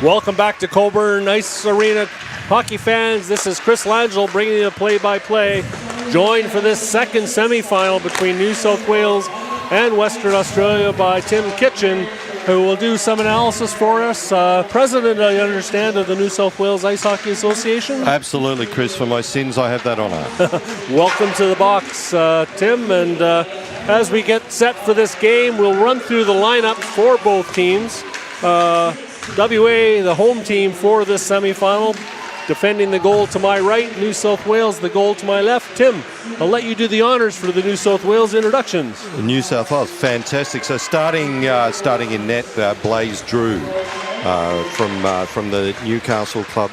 Welcome back to Cockburn Ice Arena. Hockey fans, this is Chris Langell bringing you the play-by-play. Joined for this second semi-final between New South Wales and Western Australia by Tim Kitchen, who will do some analysis for us. President, I understand, of the New South Wales Ice Hockey Association. Absolutely, Chris. For my sins, I have that honour. Welcome to the box, Tim. And as we get set for this game, we'll run through the lineup for both teams. WA, the home team for this semi-final, defending the goal to my right. New South Wales, the goal to my left. Tim, I'll let you do the honors for the New South Wales introductions. New South Wales, fantastic. So starting in net, Blaze Drew from the Newcastle club.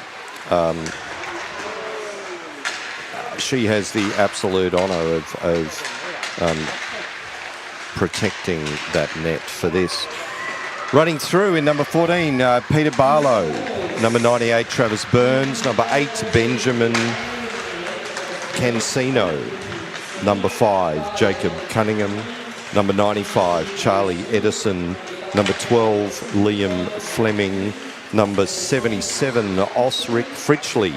She has the absolute honour of protecting that net for this. Running through in number 14, Peter Barlow. Number 98, Travis Burns. Number 8, Benjamin Cancino. Number 5, Jacob Cunningham. Number 95, Charlie Edison. Number 12, Liam Fleming. Number 77, Osric Fritchley.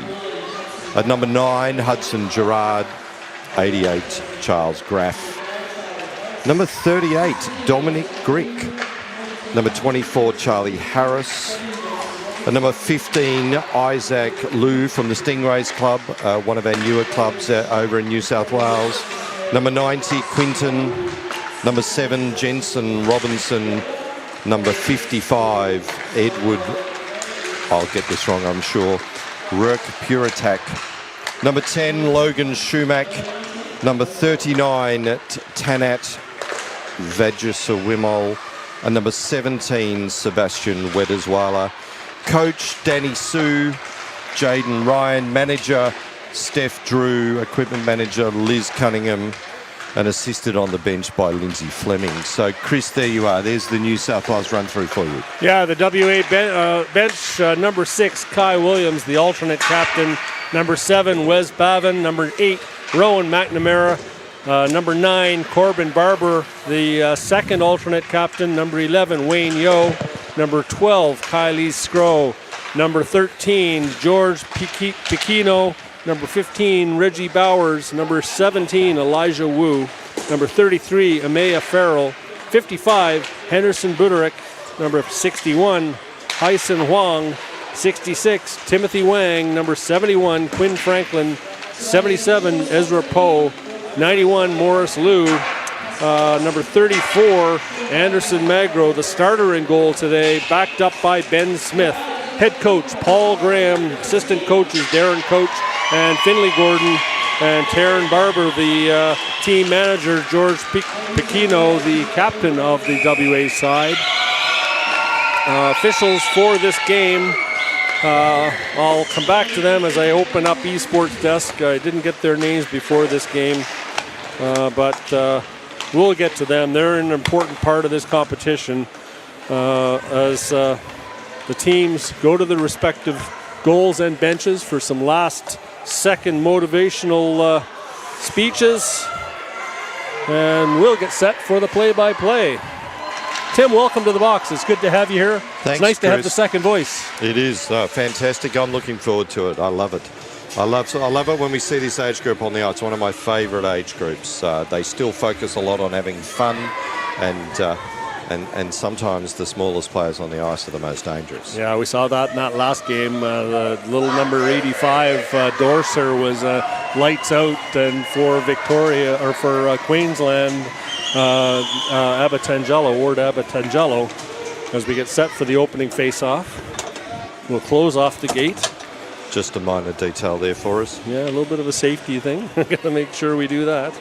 At number 9, Hudson Gerard. 88, Charles Graff. Number 38, Dominic Grick. Number 24, Charlie Harris. And number 15, Isaac Liu from the Stingrays Club, one of our newer clubs over in New South Wales. Number 90, Quinton. Number 7, Jensen Robinson. Number 55, Edward, I'll get this wrong, I'm sure, Rurk Puratak. Number 10, Logan Shumack. Number 39, Tanat Vajasawimol. And number 17, Sebastian Wedderswala. Coach, Danny Sue. Jaden Ryan. Manager, Steph Drew. Equipment manager, Liz Cunningham. And assisted on the bench by Lindsay Fleming. So, Chris, there you are. There's the New South Wales run-through for you. Yeah, the WA bench, number 6, Kai Williams, the alternate captain. Number 7, Wes Bavin. Number 8, Rowan McNamara. Number 9, Corbin Barber, the second alternate captain. Number 11, Wayne Yo. Number 12, Kylie Scrow. Number 13, George Piquino. Number 15, Reggie Bowers. Number 17, Elijah Wu. Number 33, Amaya Farrell. 55, Henderson Buderik. Number 61, Hyson Huang. 66, Timothy Wang. Number 71, Quinn Franklin. 77, Ezra Poe. 91, Morris Liu. Number 34, Anderson Magro, the starter in goal today, backed up by Ben Smith. Head coach, Paul Graham. Assistant coaches, Darren Coach and Finley Gordon. And Taryn Barber, the team manager, George Piquino, the captain of the WA side. Officials for this game, I'll come back to them as I open up eSports Desk. I didn't get their names before this game. But we'll get to them. They're an important part of this competition as the teams go to the respective goals and benches for some last-second motivational speeches. And we'll get set for the play-by-play. Tim, welcome to the box. It's good to have you here. Thanks, it's nice to Chris. have the second voice. It is fantastic. I'm looking forward to it. I love it. I love it when we see this age group on the ice. One of my favourite age groups. They still focus a lot on having fun, and sometimes the smallest players on the ice are the most dangerous. Yeah, we saw that in that last game. The little number 85 Dorser was lights out, and for Victoria or for Queensland, Ward Abatangelo, as we get set for the opening face-off. We'll close off the gate. Just a minor detail there for us. Yeah, a little bit of a safety thing. Got to make sure we do that.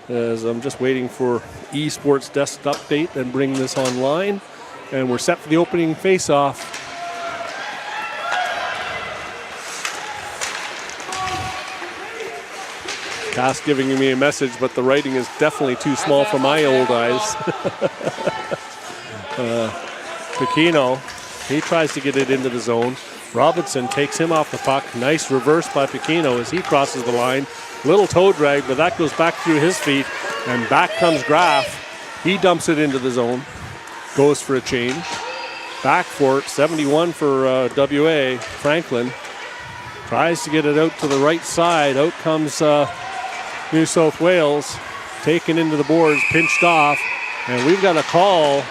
As I'm just waiting for eSports Desk to update and bring this online. And we're set for the opening face-off. Cass giving me a message, but the writing is definitely too small for my old eyes. Piquino, he tries to get it into the zone. Robinson takes him off the puck. Nice reverse by Piquino as he crosses the line. Little toe drag, but that goes back through his feet. And back comes Graff. He dumps it into the zone. Goes for a change. Back for it, 71 for WA. Franklin tries to get it out to the right side. Out comes New South Wales, taken into the boards, pinched off. And we've got a call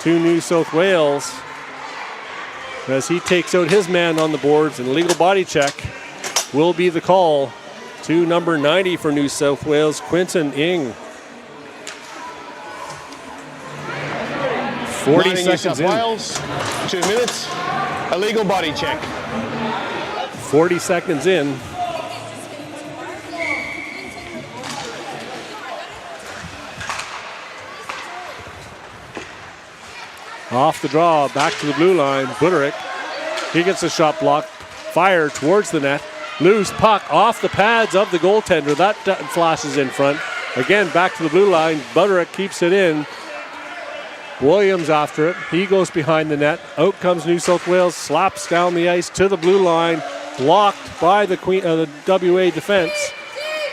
to New South Wales as he takes out his man on the boards. And illegal body check will be the call to number 90 for New South Wales, Quinton Ing. 40 seconds in. Wales, 2 minutes. Illegal body check. 40 seconds in. Off the draw, back to the blue line. Buderick, he gets a shot blocked. Fire towards the net. Loose puck off the pads of the goaltender. That flashes in front. Again, back to the blue line. Buderick keeps it in. Williams after it. He goes behind the net. Out comes New South Wales. Slaps down the ice to the blue line. Blocked by the WA defense.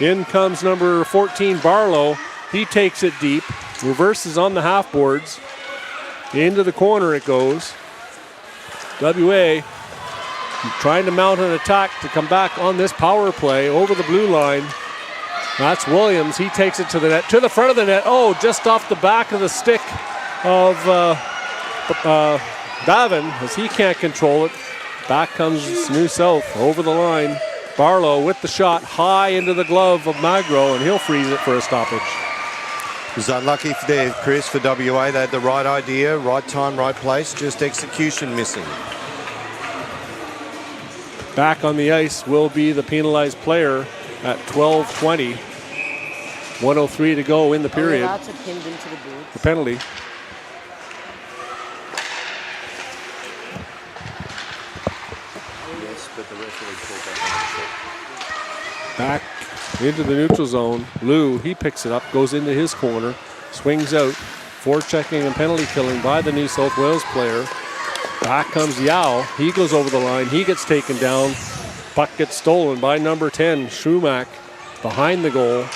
In comes number 14, Barlow. He takes it deep. Reverses on the half boards. Into the corner it goes. WA trying to mount an attack to come back on this power play over the blue line. That's Williams. He takes it to the net, to the front of the net. Oh, just off the back of the stick of Bavin as he can't control it. Back comes New South over the line. Barlow with the shot high into the glove of Magro, and he'll freeze it for a stoppage. It was unlucky for there, Chris, for WA. They had the right idea, right time, right place, just execution missing. Back on the ice will be the penalized player at 12:20. 1:03 to go in the period. Lots of pinned into the booth. The penalty. Yes, but the referee called that. Back into the neutral zone. Lou, he picks it up, goes into his corner, swings out. Forechecking and penalty killing by the New South Wales player. Back comes Yao. He goes over the line. He gets taken down. Puck gets stolen by number 10, Shumak, behind the goal.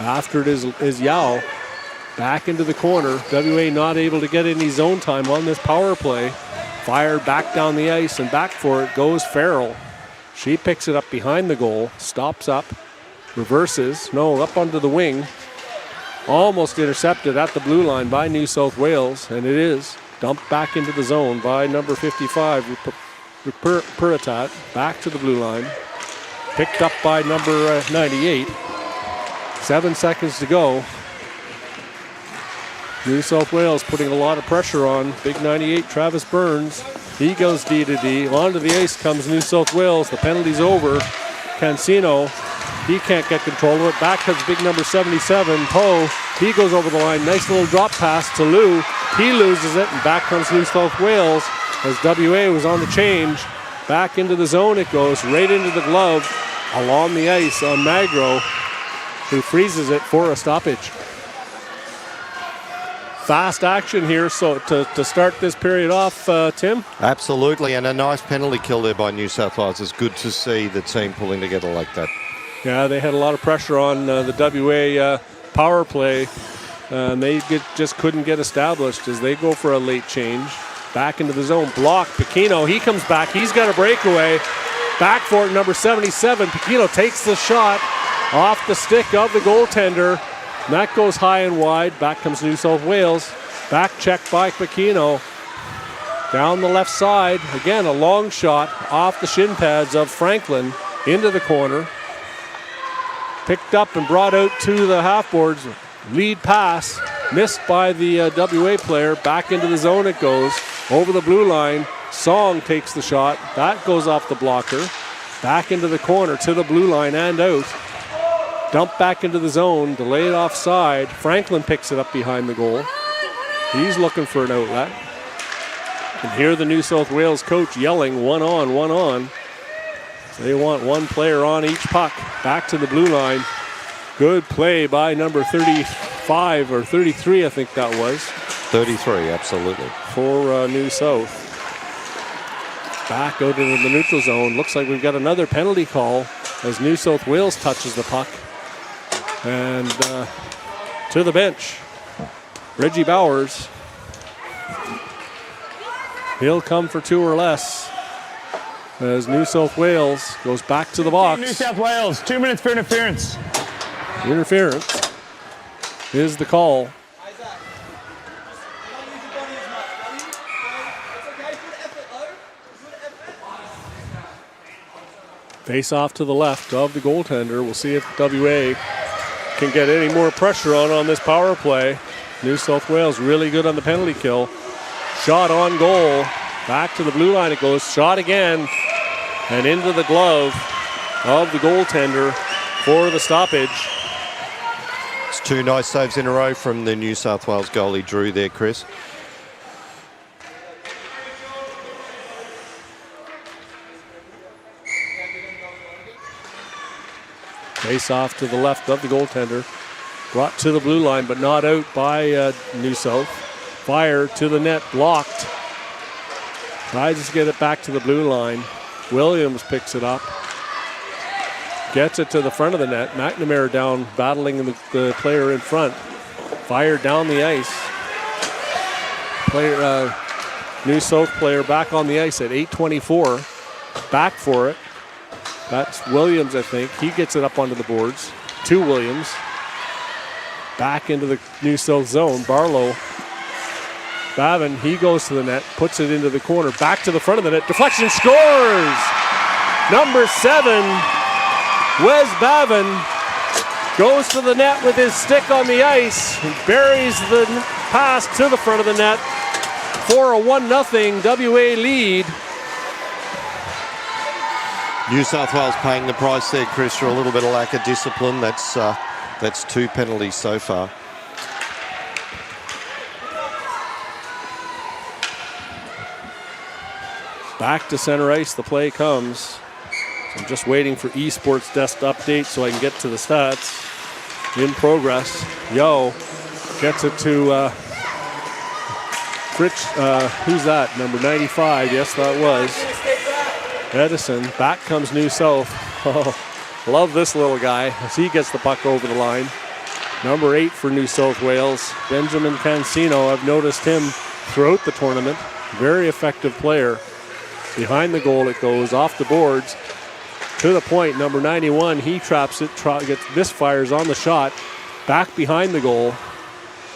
After it is Yao. Back into the corner. WA not able to get any zone time on this power play. Fired back down the ice, and back for it goes Farrell. She picks it up behind the goal. Stops up. Reverses. No, up onto the wing. Almost intercepted at the blue line by New South Wales, and it is dumped back into the zone by number 55, Puritat. Back to the blue line. Picked up by number 98. 7 seconds to go. New South Wales putting a lot of pressure on big 98, Travis Burns. He goes D to D. Onto the ice comes New South Wales. The penalty's over. Cancino, he can't get control of it. Back comes big number 77, Poe. He goes over the line. Nice little drop pass to Lou. He loses it, and back comes New South Wales as WA was on the change. Back into the zone it goes, right into the glove, along the ice on Magro, who freezes it for a stoppage. Fast action here, so to start this period off, Tim? Absolutely, and a nice penalty kill there by New South Wales. It's good to see the team pulling together like that. Yeah, they had a lot of pressure on the WA power play, and they just couldn't get established as they go for a late change. Back into the zone, block, Pacino, he comes back, he's got a breakaway. Back for it, number 77, Pacino takes the shot off the stick of the goaltender. And that goes high and wide. Back comes New South Wales. Back check by Pacino. Down the left side. Again, a long shot off the shin pads of Franklin into the corner. Picked up and brought out to the half boards. Lead pass. Missed by the WA player. Back into the zone it goes. Over the blue line. Song takes the shot. That goes off the blocker. Back into the corner to the blue line and out. Dumped back into the zone, delayed offside. Franklin picks it up behind the goal. He's looking for an outlet. And hear the New South Wales coach yelling, one on, one on. So they want one player on each puck. Back to the blue line. Good play by number 35 or 33, I think that was. 33, absolutely. For New South. Back out into the neutral zone. Looks like we've got another penalty call as New South Wales touches the puck. And to the bench, Reggie Bowers. He'll come for 2 or less as New South Wales goes back to the box. New South Wales, 2 minutes for interference. Interference is the call. Face off to the left of the goaltender. We'll see if WA can get any more pressure on this power play. New South Wales really good on the penalty kill. Shot on goal. Back to the blue line it goes. Shot again. And into the glove of the goaltender for the stoppage. It's 2 nice saves in a row from the New South Wales goalie Drew there, Chris. Face off to the left of the goaltender. Brought to the blue line, but not out by New South. Fire to the net, blocked. Tries to get it back to the blue line. Williams picks it up. Gets it to the front of the net. McNamara down, battling the player in front. Fired down the ice. New South player back on the ice at 8:24. Back for it. That's Williams, I think. He gets it up onto the boards. To Williams. Back into the New South zone. Barlow. Bavin, he goes to the net, puts it into the corner. Back to the front of the net. Deflection, scores! Number 7, Wes Bavin, goes to the net with his stick on the ice. And buries the pass to the front of the net for a 1-0 WA lead. New South Wales paying the price there, Chris, for a little bit of lack of discipline. That's 2 penalties so far. Back to center ice, the play comes. So I'm just waiting for eSports Desk to update so I can get to the stats. In progress. Yo gets it to Fritz. Who's that? Number 95. Yes, that was Edison. Back comes New South. Oh, love this little guy as he gets the puck over the line. Number 8 for New South Wales, Benjamin Cancino. I've noticed him throughout the tournament. Very effective player. Behind the goal it goes, off the boards, to the point. Number 91, he traps it, this fires on the shot, back behind the goal,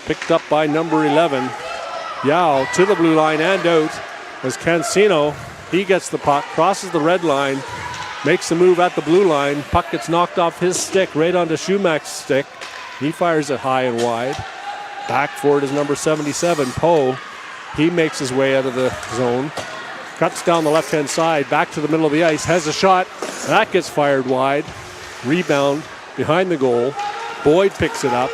picked up by number 11. Yao to the blue line and out as Cancino, he gets the puck, crosses the red line, makes the move at the blue line, puck gets knocked off his stick, right onto Schumach's stick. He fires it high and wide. Back for it is number 77, Poe. He makes his way out of the zone. Cuts down the left-hand side, back to the middle of the ice, has a shot. That gets fired wide. Rebound behind the goal. Boyd picks it up.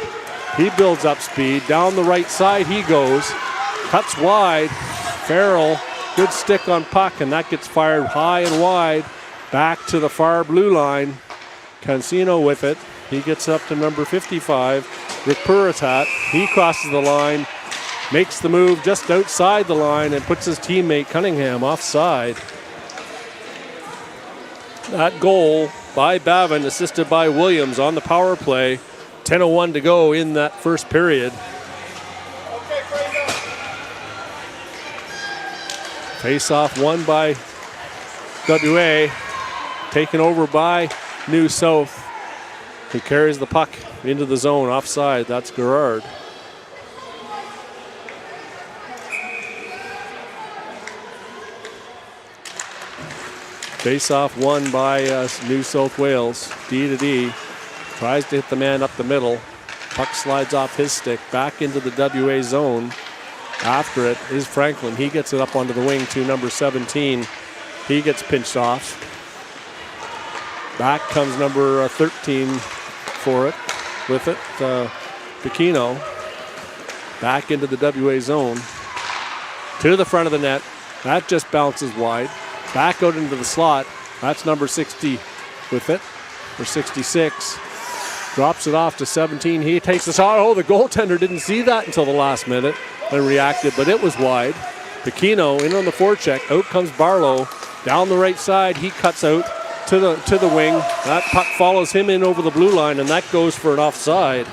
He builds up speed. Down the right side he goes. Cuts wide. Farrell, good stick on puck, and that gets fired high and wide. Back to the far blue line. Cancino with it. He gets up to number 55, Rick Puritat. He crosses the line. Makes the move just outside the line and puts his teammate Cunningham offside. That goal by Bavin, assisted by Williams on the power play. 10:01 to go in that first period. Face-off won by WA, taken over by New South, who carries the puck into the zone offside. That's Gerard. Face-off won by New South Wales. D to D. Tries to hit the man up the middle. Puck slides off his stick back into the WA zone. After it is Franklin. He gets it up onto the wing to number 17. He gets pinched off. Back comes number 13 for it. With it, Pacino. Back into the WA zone. To the front of the net. That just bounces wide. Back out into the slot. That's number 60 with it, or 66. Drops it off to 17. He takes the shot. Oh, the goaltender didn't see that until the last minute and reacted, but it was wide. Pacino in on the forecheck. Out comes Barlow. Down the right side, he cuts out to the wing. That puck follows him in over the blue line, and that goes for an offside.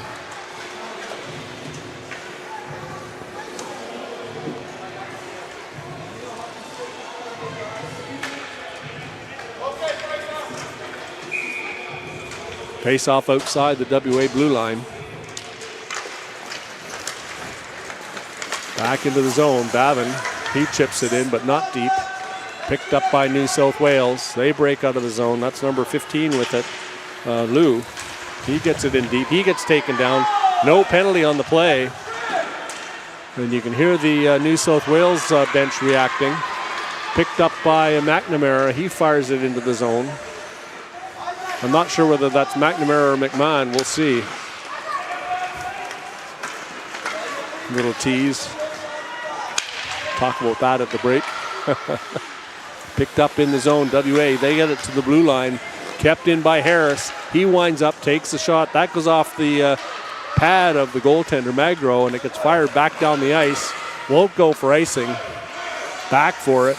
Face off outside the WA blue line. Back into the zone. Bavin, he chips it in, but not deep. Picked up by New South Wales. They break out of the zone. That's number 15 with it. Lou. He gets it in deep. He gets taken down. No penalty on the play. And you can hear the New South Wales bench reacting. Picked up by McNamara. He fires it into the zone. I'm not sure whether that's McNamara or McMahon. We'll see. Little tease. Talk about that at the break. Picked up in the zone. WA, they get it to the blue line. Kept in by Harris. He winds up, takes the shot. That goes off the pad of the goaltender, Magro, and it gets fired back down the ice. Won't go for icing. Back for it.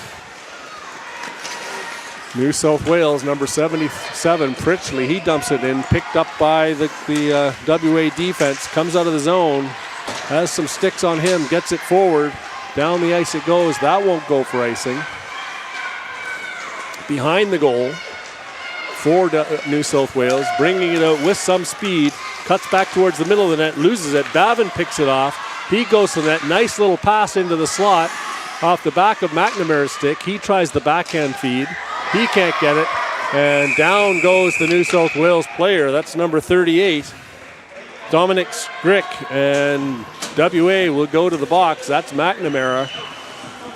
New South Wales, number 77, Pritchley, he dumps it in. Picked up by the WA defense. Comes out of the zone. Has some sticks on him. Gets it forward. Down the ice it goes. That won't go for icing. Behind the goal for New South Wales. Bringing it out with some speed. Cuts back towards the middle of the net. Loses it. Bavin picks it off. He goes to the net. Nice little pass into the slot. Off the back of McNamara's stick. He tries the backhand feed. He can't get it. And down goes the New South Wales player. That's number 38. Dominic Strick. And WA will go to the box. That's McNamara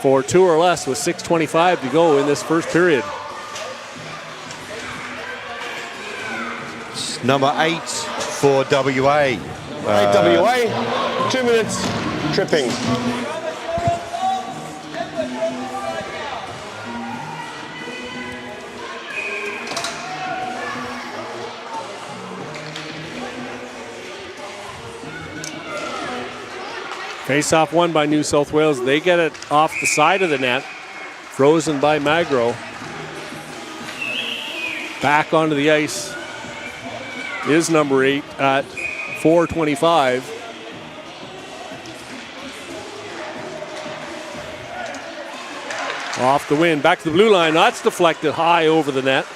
for 2 or less with 6:25 to go in this first period. Number 8 for WA. WA, 2 minutes, tripping. Face-off won by New South Wales. They get it off the side of the net. Frozen by Magro. Back onto the ice is number 8 at 4:25. Off the win. Back to the blue line. That's deflected high over the net.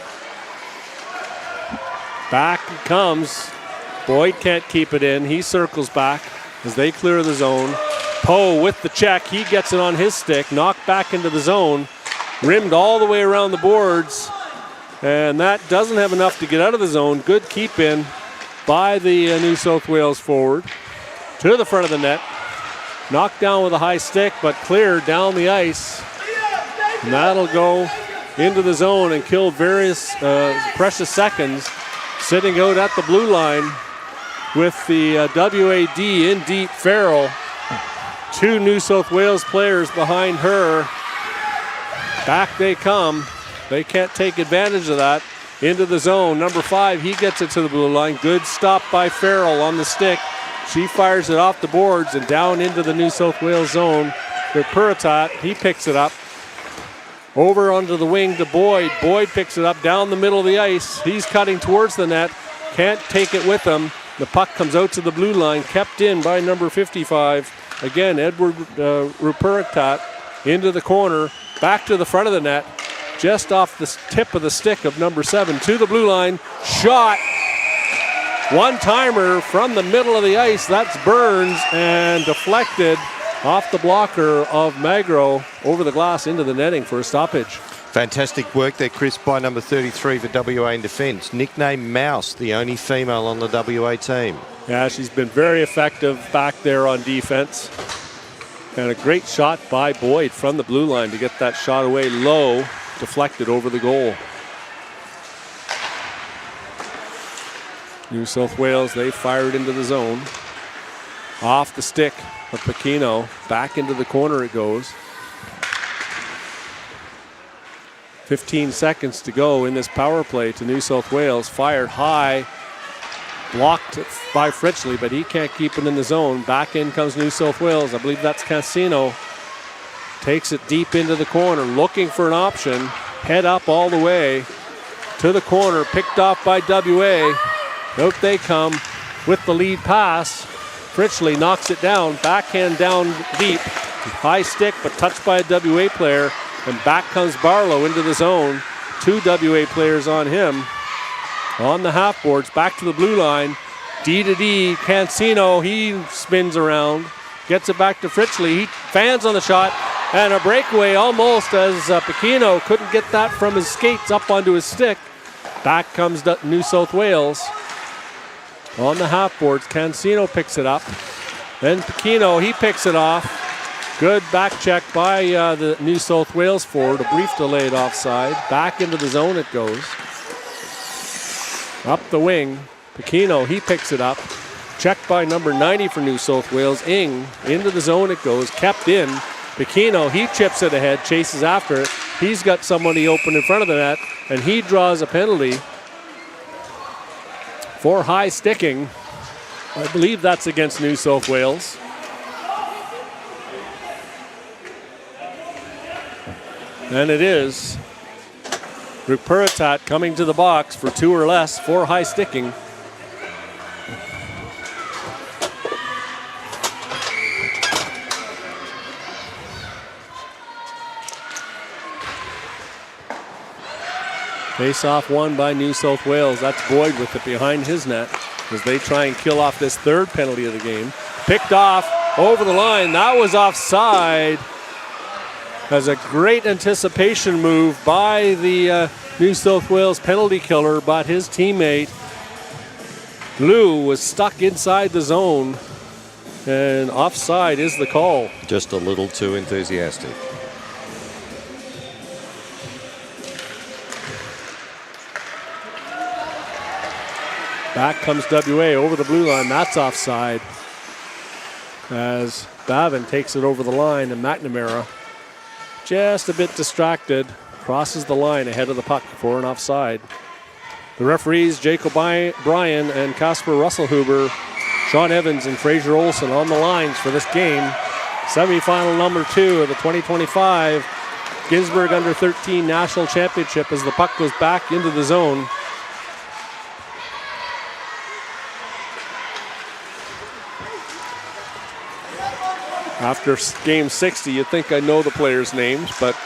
Back it comes. Boyd can't keep it in. He circles back as they clear the zone. Poe with the check. He gets it on his stick. Knocked back into the zone. Rimmed all the way around the boards. And that doesn't have enough to get out of the zone. Good keep in by the New South Wales forward. To the front of the net. Knocked down with a high stick, but cleared down the ice. And that'll go into the zone and kill various precious seconds. Sitting out at the blue line with the WAD in deep. Farrell. 2 New South Wales players behind her. Back they come. They can't take advantage of that. Into the zone. Number 5, he gets it to the blue line. Good stop by Farrell on the stick. She fires it off the boards and down into the New South Wales zone. With Puritat, he picks it up. Over onto the wing to Boyd. Boyd picks it up down the middle of the ice. He's cutting towards the net. Can't take it with him. The puck comes out to the blue line. Kept in by number 55. Again, Edward Ruperitat into the corner. Back to the front of the net. Just off the tip of the stick of number 7 to the blue line. Shot. One-timer from the middle of the ice. That's Burns and deflected off the blocker of Magro over the glass into the netting for a stoppage. Fantastic work there, Chris, by number 33 for WA in defence. Nicknamed Mouse, the only female on the WA team. Yeah, she's been very effective back there on defense. And a great shot by Boyd from the blue line to get that shot away low, deflected over the goal. New South Wales, they fired into the zone. Off the stick of Pacino. Back into the corner it goes. 15 seconds to go in this power play to New South Wales. Fired high. Blocked by Fritchley, but he can't keep it in the zone. Back in comes New South Wales. I believe that's Cassino. Takes it deep into the corner, looking for an option. Head up all the way to the corner, picked off by WA. Out they come with the lead pass. Fritchley knocks it down, backhand down deep. High stick, but touched by a WA player. And back comes Barlow into the zone. 2 WA players on him. on the half boards, back to the blue line. D to D, Cancino, he spins around, gets it back to Fritzley. He fans on the shot, and a breakaway almost as Pequeno couldn't get that from his skates up onto his stick. Back comes New South Wales. On the half boards, Cancino picks it up. Then Pequeno, he picks it off. Good back check by the New South Wales forward. A brief delayed offside. Back into the zone it goes. Up the wing. Pequeno, he picks it up. Checked by number 90 for New South Wales. Ing, into the zone it goes. Kept in. Pequeno, he chips it ahead, chases after it. He's got somebody open in front of the net, and he draws a penalty for high sticking. I believe that's against New South Wales. And it is. Ruperitat coming to the box for 2 or less for high sticking. Face-off won by New South Wales. That's Boyd with it behind his net as they try and kill off this third penalty of the game. Picked off over the line. That was offside. As a great anticipation move by the New South Wales penalty killer, but his teammate Lou was stuck inside the zone, and offside is the call. Just a little too enthusiastic. Back comes WA over the blue line. That's offside as Bavin takes it over the line, and McNamara just a bit distracted, crosses the line ahead of the puck for an offside. The referees, Jacob Bryan and Casper Russellhuber, Sean Evans and Fraser Olsen on the lines for this game. Semifinal number 2 of the 2025 Ginsberg Under 13 National Championship as the puck goes back into the zone. After game 60, you'd think I know the players' names, but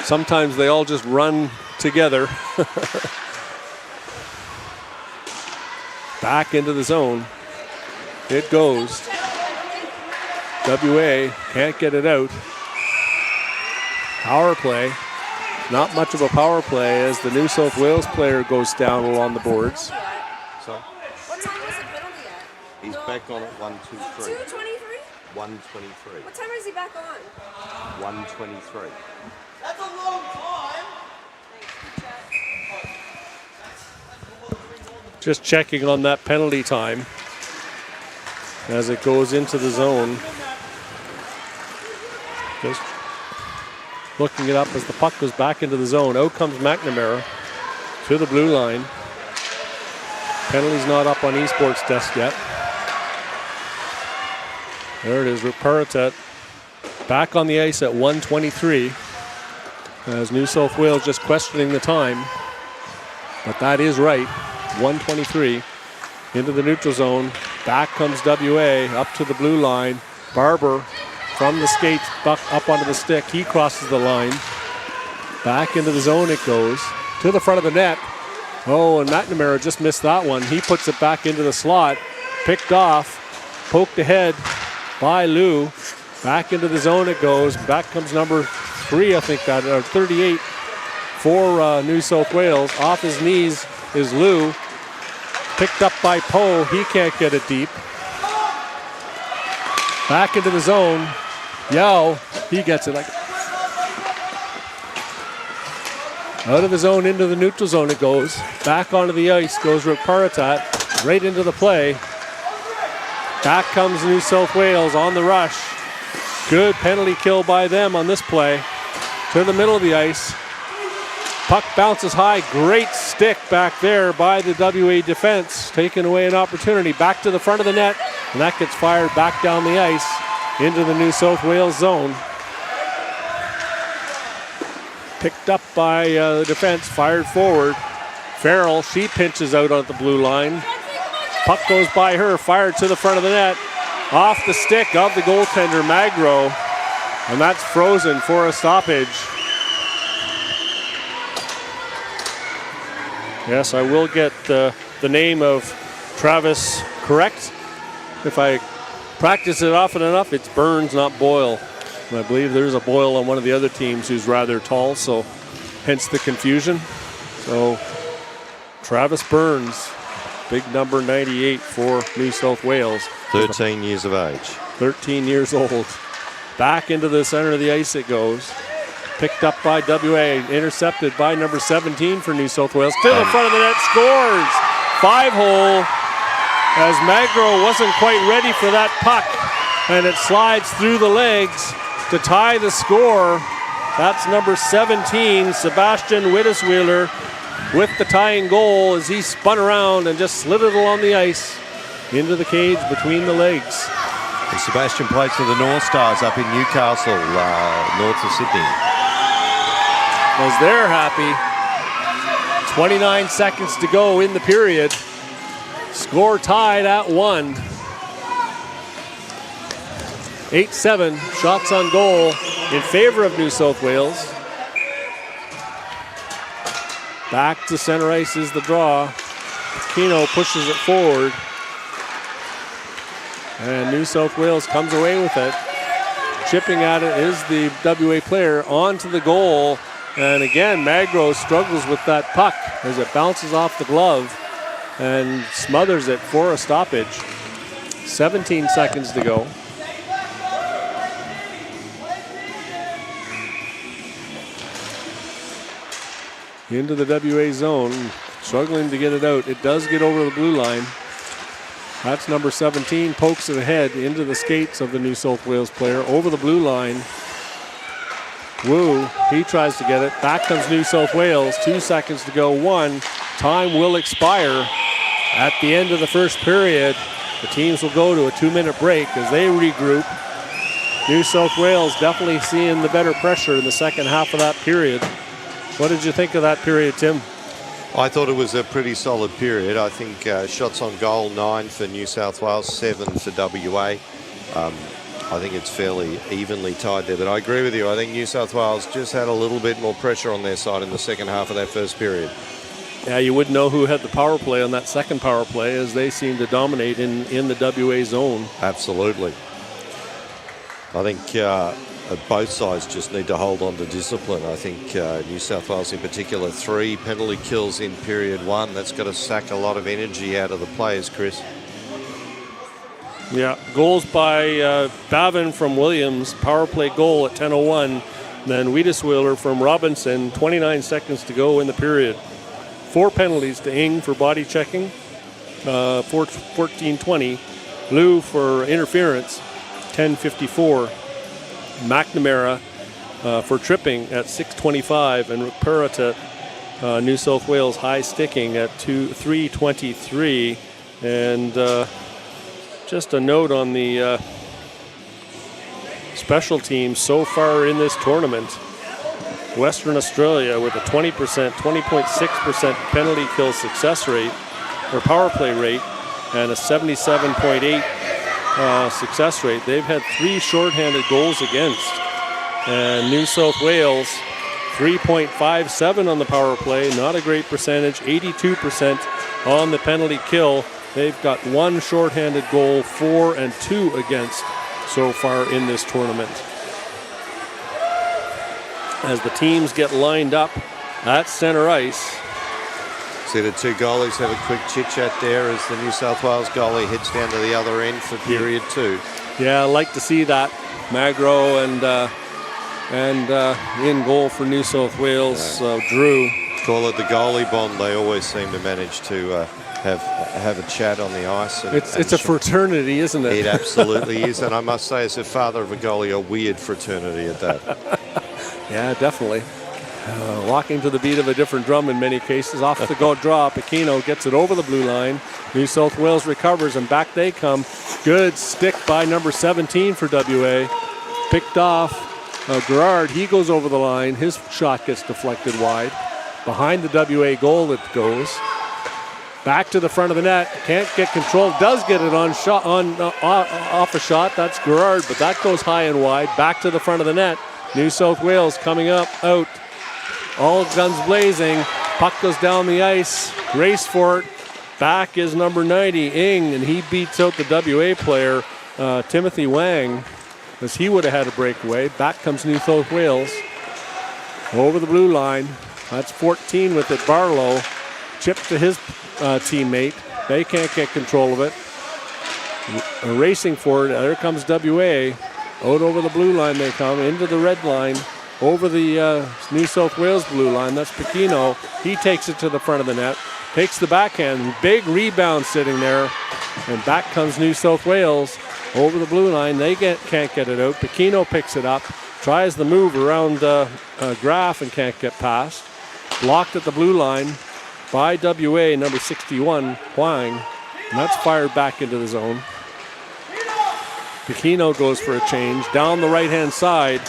sometimes they all just run together. Back into the zone. It goes. WA can't get it out. Power play. Not much of a power play as the New South Wales player goes down along the boards. So What time was the penalty at? he's back on at 1-2-3. 2:23? 1:23. What time is he back on? 1:23. That's a long time. Just checking on that penalty time as it goes into the zone. Just looking it up as the puck goes back into the zone. Out comes McNamara to the blue line. Penalty's not up on esports desk yet. There it is, Ruperitat back on the ice at 1:23 as New South Wales just questioning the time. But that is right, 1:23 into the neutral zone. Back comes WA up to the blue line. Barber from the skates up onto the stick. He crosses the line. Back into the zone it goes to the front of the net. Oh, and McNamara just missed that one. He puts it back into the slot. Picked off, poked ahead by Lou. Back into the zone it goes. Back comes number 3, I think that, or 38 for New South Wales. Off his knees is Lou. Picked up by Poe. He can't get it deep. Back into the zone. Yao, he gets it. Out of the zone into the neutral zone it goes. Back onto the ice goes Ruperitat. Right into the play. Back comes New South Wales on the rush. Good penalty kill by them on this play. To the middle of the ice. Puck bounces high. Great stick back there by the WA defense. Taking away an opportunity. Back to the front of the net. And that gets fired back down the ice into the New South Wales zone. Picked up by the defense. Fired forward. Farrell, she pinches out on the blue line. Puck goes by her, fired to the front of the net, off the stick of the goaltender Magro, and that's frozen for a stoppage. Yes, I will get the name of Travis correct. If I practice it often enough, it's Burns, not Boyle. And I believe there's a Boyle on one of the other teams who's rather tall, so hence the confusion. So Travis Burns, big number 98 for New South Wales. 13 years of age. 13 years old. Back into the center of the ice it goes. Picked up by WA, intercepted by number 17 for New South Wales. To the front of the net, scores! 5-hole, as Magro wasn't quite ready for that puck, and it slides through the legs to tie the score. That's number 17, Sebastian Wittesweiler, with the tying goal as he spun around and just slid it along the ice into the cage between the legs. And Sebastian plays for the North Stars up in Newcastle, north of Sydney. As they're happy, 29 seconds to go in the period. Score tied at 1. 8-7 shots on goal in favor of New South Wales. Back to center ice is the draw. Keno pushes it forward. And New South Wales comes away with it. Chipping at it is the WA player onto the goal. And again, Magro struggles with that puck as it bounces off the glove and smothers it for a stoppage. 17 seconds to go. Into the WA zone, struggling to get it out. It does get over the blue line. That's number 17, pokes it ahead into the skates of the New South Wales player, over the blue line. Wu, he tries to get it. Back comes New South Wales. 2 seconds to go. Time will expire at the end of the first period. The teams will go to a 2-minute break as they regroup. New South Wales definitely seeing the better pressure in the second half of that period. What did you think of that period, Tim? I thought it was a pretty solid period. I think shots on goal 9 for New South Wales, 7 for WA. I think it's fairly evenly tied there, but I agree with you. I think New South Wales just had a little bit more pressure on their side in the second half of that first period. Yeah, you wouldn't know who had the power play on that second power play as they seemed to dominate in the WA zone. Absolutely. I think both sides just need to hold on to discipline. I think New South Wales in particular, 3 penalty kills in period 1. That's got to sack a lot of energy out of the players, Chris. Yeah, goals by Bavin from Williams, power play goal at 10:01. Then Wittesweiler from Robinson, 29 seconds to go in the period. 4 penalties to Ing for body checking, 14-20. Lou for interference, 10:54. McNamara for tripping at 6:25, and Rupert New South Wales high sticking at 3:23. And just a note on the special teams so far in this tournament. Western Australia with a 20.6% penalty kill success rate, or power play rate, and a 77.8 success rate. They've had 3 shorthanded goals against. And New South Wales, 3.57 on the power play, not a great percentage, 82% on the penalty kill. They've got 1 shorthanded goal, 4 and 2 against so far in this tournament. As the teams get lined up at center ice. See the 2 goalies have a quick chit-chat there as the New South Wales goalie heads down to the other end for period 2. Yeah, I like to see that. Magro and in goal for New South Wales, Drew. Call it the goalie bond. They always seem to manage to have a chat on the ice. It's a fraternity, isn't it? It absolutely is, and I must say, as a father of a goalie, a weird fraternity at that. Yeah, definitely. Walking to the beat of a different drum in many cases. Off the go draw, Pekino gets it over the blue line. New South Wales recovers, and back they come. Good stick by number 17 for WA. Picked off Gerard. He goes over the line. His shot gets deflected wide. Behind the WA goal it goes. Back to the front of the net. Can't get control. Does get it on shot off a shot. That's Gerard, but that goes high and wide. Back to the front of the net. New South Wales coming up out. All guns blazing. Puck goes down the ice. race for it. Back is number 90, Ing, and he beats out the WA player, Timothy Wang, as he would have had a breakaway. Back comes New South Wales over the blue line. That's 14 with it. Barlow chipped to his teammate. They can't get control of it. Racing for it. There comes WA. Out over the blue line they come, into the red line, over the New South Wales blue line. That's Pequeno. He takes it to the front of the net, takes the backhand. Big rebound sitting there, and back comes New South Wales over the blue line. They can't get it out. Pequeno picks it up, tries the move around Graf and can't get past. Blocked at the blue line by WA, number 61, Huang. And that's fired back into the zone. Pequeno goes for a change. Down the right-hand side,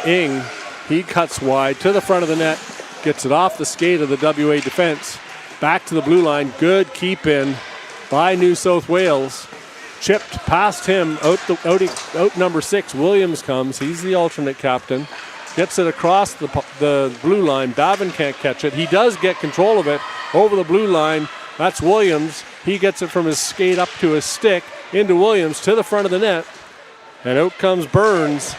Ing, he cuts wide to the front of the net, gets it off the skate of the WA defense. Back to the blue line. Good keep in by New South Wales. Chipped past him, out number 6, Williams comes. He's the alternate captain. Gets it across the blue line. Bavin can't catch it. He does get control of it over the blue line. That's Williams. He gets it from his skate up to his stick into Williams to the front of the net. And out comes Burns.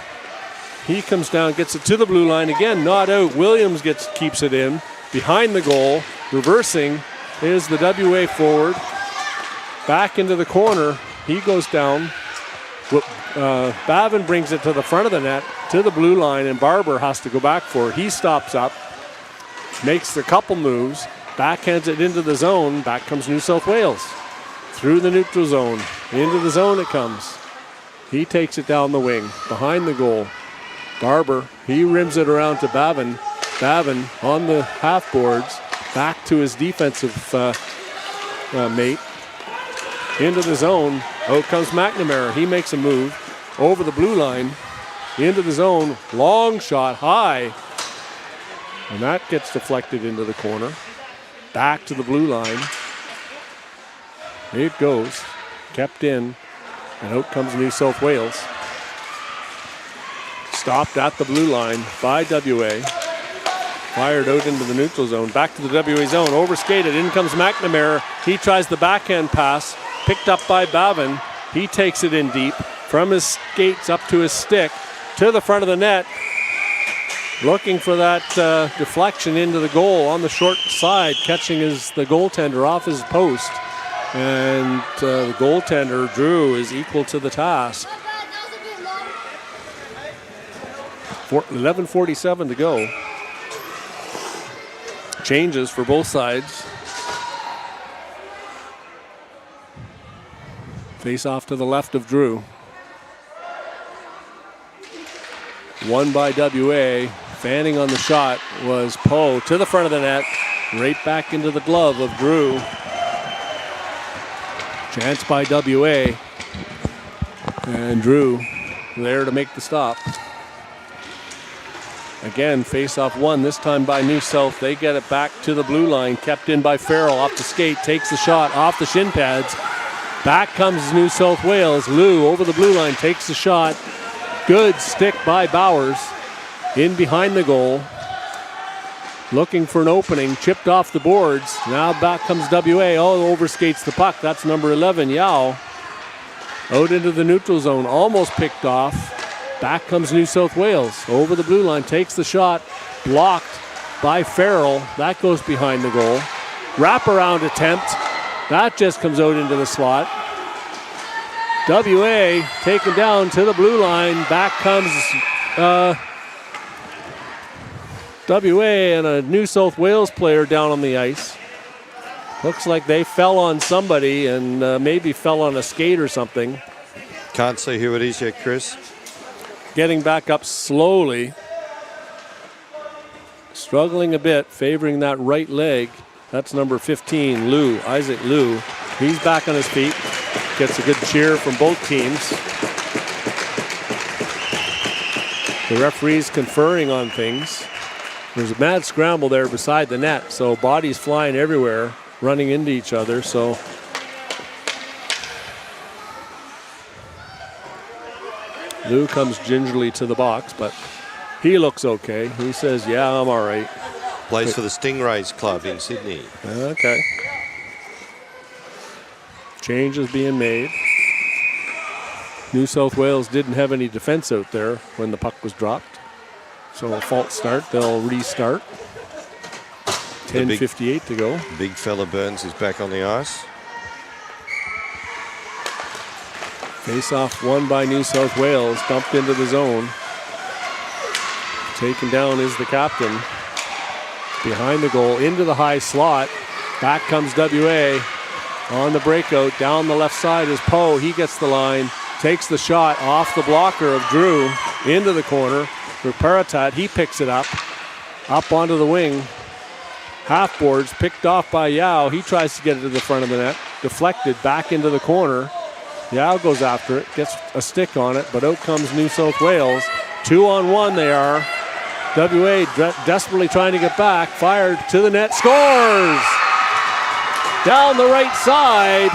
He comes down, gets it to the blue line again, not out. Williams keeps it in behind the goal. Reversing is the WA forward. Back into the corner. He goes down. Bavin brings it to the front of the net, to the blue line, and Barber has to go back for it. He stops up, makes a couple moves, backhands it into the zone. Back comes New South Wales. Through the neutral zone. Into the zone it comes. He takes it down the wing, behind the goal. Barber, he rims it around to Bavin. Bavin on the half boards, back to his defensive mate. Into the zone. Out comes McNamara. He makes a move over the blue line. Into the zone. Long shot, high. And that gets deflected into the corner. Back to the blue line. It goes. Kept in. And out comes New South Wales. Stopped at the blue line by WA. Fired out into the neutral zone. Back to the WA zone. Overskated. In comes McNamara. He tries the backhand pass. Picked up by Bavin. He takes it in deep. From his skates up to his stick. To the front of the net. Looking for that deflection into the goal on the short side. Catching the goaltender off his post. And the goaltender, Drew, is equal to the task. 11:47 to go. Changes for both sides. Face off to the left of Drew. Won by WA. Fanning on the shot was Poe to the front of the net. Right back into the glove of Drew. Chance by WA. And Drew there to make the stop. Again, face-off won, this time by New South. They get it back to the blue line. Kept in by Farrell off the skate. Takes the shot off the shin pads. Back comes New South Wales. Lou over the blue line. Takes the shot. Good stick by Bowers. In behind the goal. Looking for an opening. Chipped off the boards. Now back comes WA. Oh, overskates the puck. That's number 11, Yao. Out into the neutral zone. Almost picked off. Back comes New South Wales. Over the blue line. Takes the shot. Blocked by Farrell. That goes behind the goal. Wraparound attempt. That just comes out into the slot. WA taken down to the blue line. Back comes WA and a New South Wales player down on the ice. Looks like they fell on somebody and maybe fell on a skate or something. Can't see who it is yet, Chris. Getting back up slowly. Struggling a bit, favoring that right leg. That's number 15, Lou, Isaac Lou. He's back on his feet. Gets a good cheer from both teams. The referees conferring on things. There's a mad scramble there beside the net, so bodies flying everywhere, running into each other, so. Lou comes gingerly to the box, but he looks okay. He says, yeah, I'm all right. Plays for the Stingrays Club in Sydney. Okay. Change is being made. New South Wales didn't have any defense out there when the puck was dropped. So a false start. They'll restart. 10:58 to go. Big fella Burns is back on the ice. Face-off won by New South Wales. Dumped into the zone. Taken down is the captain. Behind the goal, into the high slot. Back comes WA. On the breakout, down the left side is Poe. He gets the line, takes the shot off the blocker of Drew into the corner. For Paratat, he picks it up onto the wing. Half boards picked off by Yao. He tries to get it to the front of the net. Deflected back into the corner. Yao goes after it, gets a stick on it, but out comes New South Wales. 2-on-1 they are. WA desperately trying to get back. Fired to the net. Scores! Down the right side.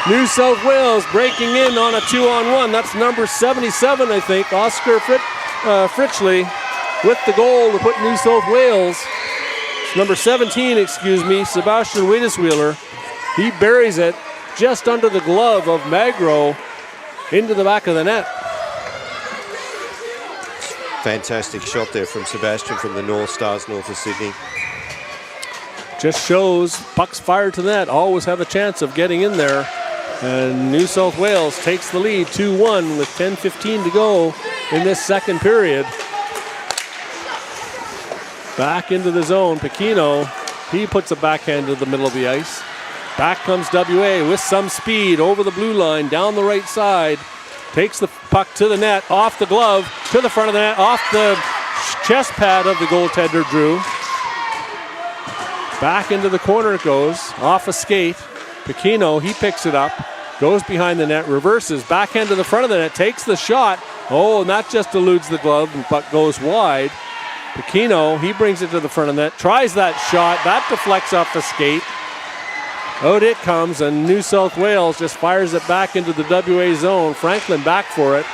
New South Wales breaking in on a 2-on-1. That's number 77, I think. Oscar Fritchley with the goal to put New South Wales. It's number 17, excuse me, Sebastian Wiedesweiler. He buries it just under the glove of Magro into the back of the net. Fantastic shot there from Sebastian from the North Stars, north of Sydney. Just shows pucks fired to the net always have a chance of getting in there. And New South Wales takes the lead 2-1 with 10:15 to go in this second period. Back into the zone, Pacino, he puts a backhand to the middle of the ice. Back comes WA with some speed over the blue line, down the right side. Takes the puck to the net, off the glove, to the front of the net, off the chest pad of the goaltender, Drew. Back into the corner it goes, off a skate. Pacino, he picks it up, goes behind the net, reverses, backhand to the front of the net, takes the shot. Oh, and that just eludes the glove, but goes wide. Pacino, he brings it to the front of the net, tries that shot, that deflects off the skate. Out it comes, and New South Wales just fires it back into the WA zone. Franklin back for it.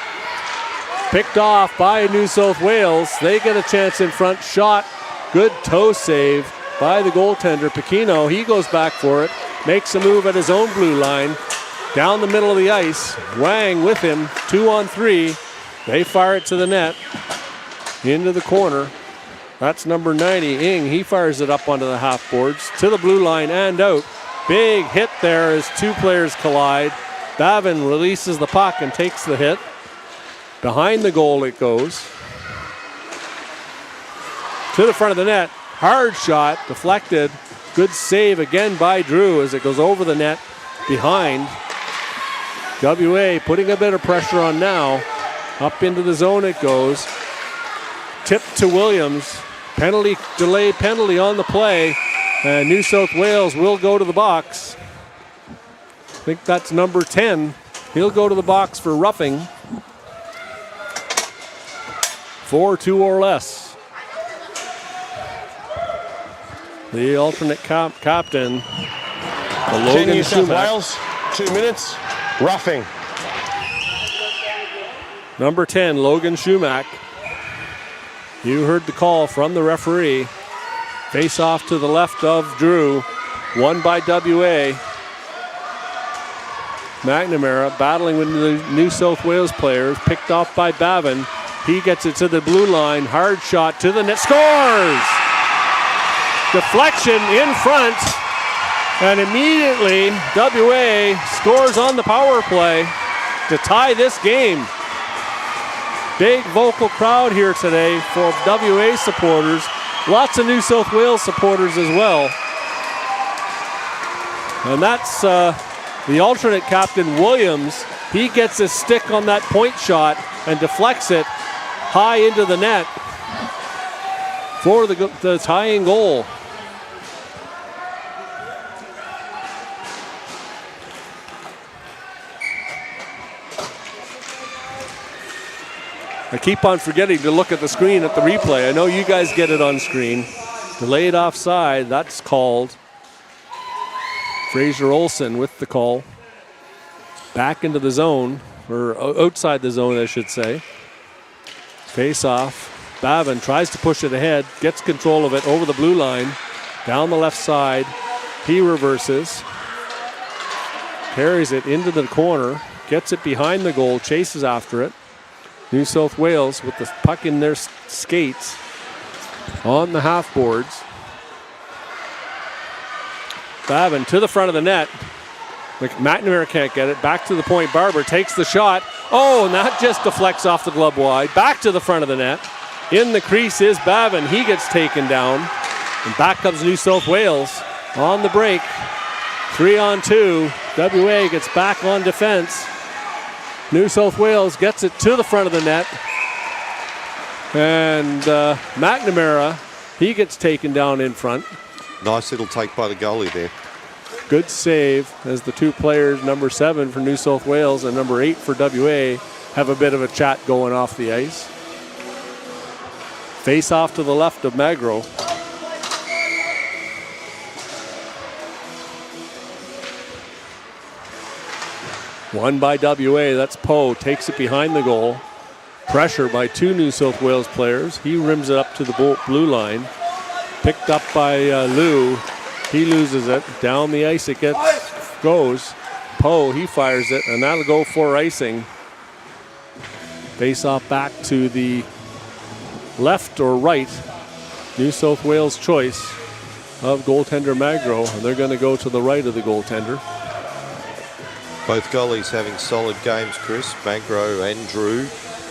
Picked off by New South Wales. They get a chance in front. Shot. Good toe save by the goaltender. Pacino, he goes back for it. Makes a move at his own blue line. Down the middle of the ice. Wang with him. 2-on-3. They fire it to the net. Into the corner. That's number 90, Ing. He fires it up onto the half boards. To the blue line and out. Big hit there as two players collide. Bavin releases the puck and takes the hit. Behind the goal it goes. To the front of the net. Hard shot, deflected. Good save again by Drew as it goes over the net behind. WA putting a bit of pressure on now. Up into the zone it goes. Tip to Williams. Penalty, delay penalty on the play. And New South Wales will go to the box. I think that's number 10. He'll go to the box for roughing. 4-2 or less. The alternate captain, the Logan New South Schumack. Wales, 2 minutes, roughing. Number 10, Logan Schumack. You heard the call from the referee. Face off to the left of Drew. Won by WA. McNamara battling with the New South Wales players. Picked off by Bavin. He gets it to the blue line. Hard shot to the net. Scores! Deflection in front. And immediately WA scores on the power play to tie this game. Big vocal crowd here today for WA supporters. Lots of New South Wales supporters as well. And that's the alternate captain, Williams. He gets his stick on that point shot and deflects it high into the net for the tying goal. I keep on forgetting to look at the screen at the replay. I know you guys get it on screen. Delayed offside, that's called. Fraser Olsen with the call. Back into the zone, or outside the zone, I should say. Face off. Bavin tries to push it ahead, gets control of it over the blue line, down the left side. He reverses, carries it into the corner, gets it behind the goal, chases after it. New South Wales with the puck in their skates on the half boards. Bavin to the front of the net. McNamara can't get it. Back to the point. Barber takes the shot. Oh, and that just deflects off the glove wide. Back to the front of the net. In the crease is Bavin. He gets taken down. And back comes New South Wales on the break. 3-on-2. WA gets back on defense. New South Wales gets it to the front of the net. And McNamara, he gets taken down in front. Nice little take by the goalie there. Good save as the two players, number 7 for New South Wales and number 8 for WA, have a bit of a chat going off the ice. Face off to the left of Magro. Won by WA, that's Poe, takes it behind the goal. Pressure by 2 New South Wales players. He rims it up to the blue line. Picked up by Lou. He loses it. Down the ice it goes. Poe, he fires it, and that'll go for icing. Face off back to the left or right. New South Wales choice of goaltender Magro, and they're going to go to the right of the goaltender. Both goalies having solid games, Chris. Magro and Drew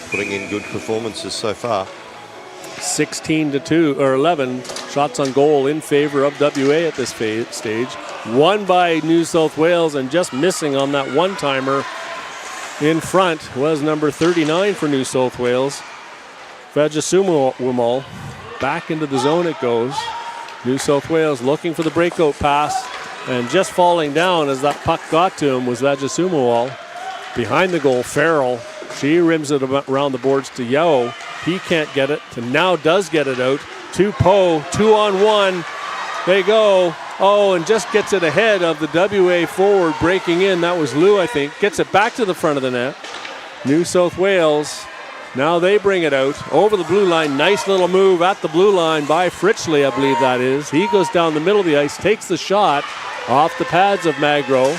putting in good performances so far. 16-2 or 11 shots on goal in favor of WA at this stage. Won by New South Wales, and just missing on that one-timer in front was number 39 for New South Wales. Vajasumomal. Back into the zone it goes. New South Wales looking for the breakout pass, and just falling down as that puck got to him was Vajasumomal. Behind the goal, Farrell. She rims it around the boards to Yao. He can't get it, and now does get it out to Poe. 2-on-1. They go. Oh, and just gets it ahead of the WA forward breaking in. That was Lou, I think. Gets it back to the front of the net. New South Wales. Now they bring it out over the blue line. Nice little move at the blue line by Fritchley, I believe that is. He goes down the middle of the ice, takes the shot off the pads of Magro.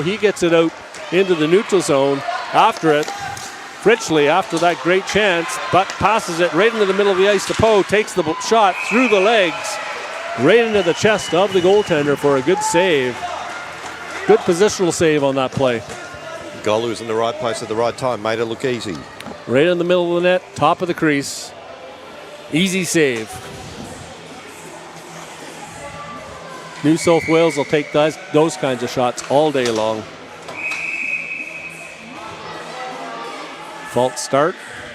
He gets it out into the neutral zone. After it, Fritchley, after that great chance, but passes it right into the middle of the ice to Poe, takes the shot through the legs, right into the chest of the goaltender for a good save. Good positional save on that play. Goalie was in the right place at the right time, made it look easy. Right in the middle of the net, top of the crease. Easy save. New South Wales will take those kinds of shots all day long. False start,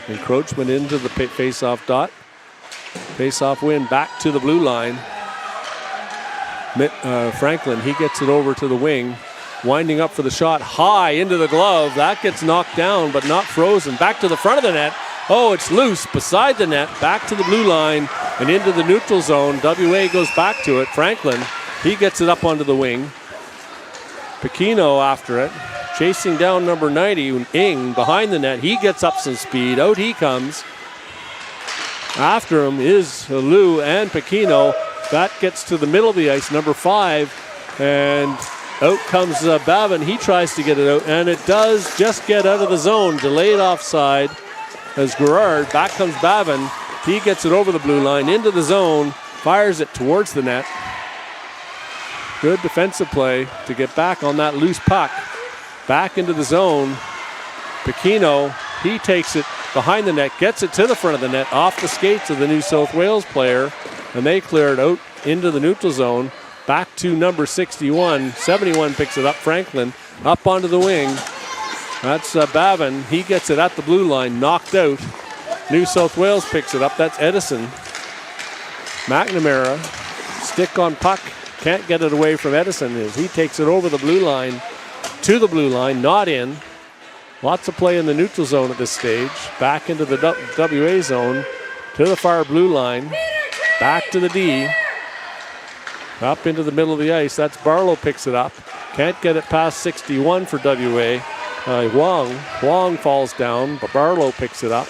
encroachment into the face-off dot. Face-off win back to the blue line. Franklin, he gets it over to the wing. Winding up for the shot, high into the glove. That gets knocked down, but not frozen. Back to the front of the net. Oh, it's loose beside the net. Back to the blue line and into the neutral zone. WA goes back to it. Franklin, he gets it up onto the wing. Pacino after it. Chasing down number 90, Ing, behind the net. He gets up some speed. Out he comes. After him is Lou and Pacino. That gets to the middle of the ice, number 5. And out comes Bavin. He tries to get it out, and it does just get out of the zone. Delayed offside as Gerard. Back comes Bavin. He gets it over the blue line, into the zone, fires it towards the net. Good defensive play to get back on that loose puck. Back into the zone. Pacino, he takes it behind the net, gets it to the front of the net, off the skates of the New South Wales player, and they clear it out into the neutral zone. Back to number 61. 71 picks it up. Franklin up onto the wing. That's Bavin. He gets it at the blue line, knocked out. New South Wales picks it up. That's Edison. McNamara, stick on puck. Can't get it away from Edison. He takes it over the blue line, to the blue line, not in. Lots of play in the neutral zone at this stage. Back into the WA zone, to the far blue line. Back to the D. Up into the middle of the ice. That's Barlow picks it up. Can't get it past 61 for WA. Wong falls down, but Barlow picks it up.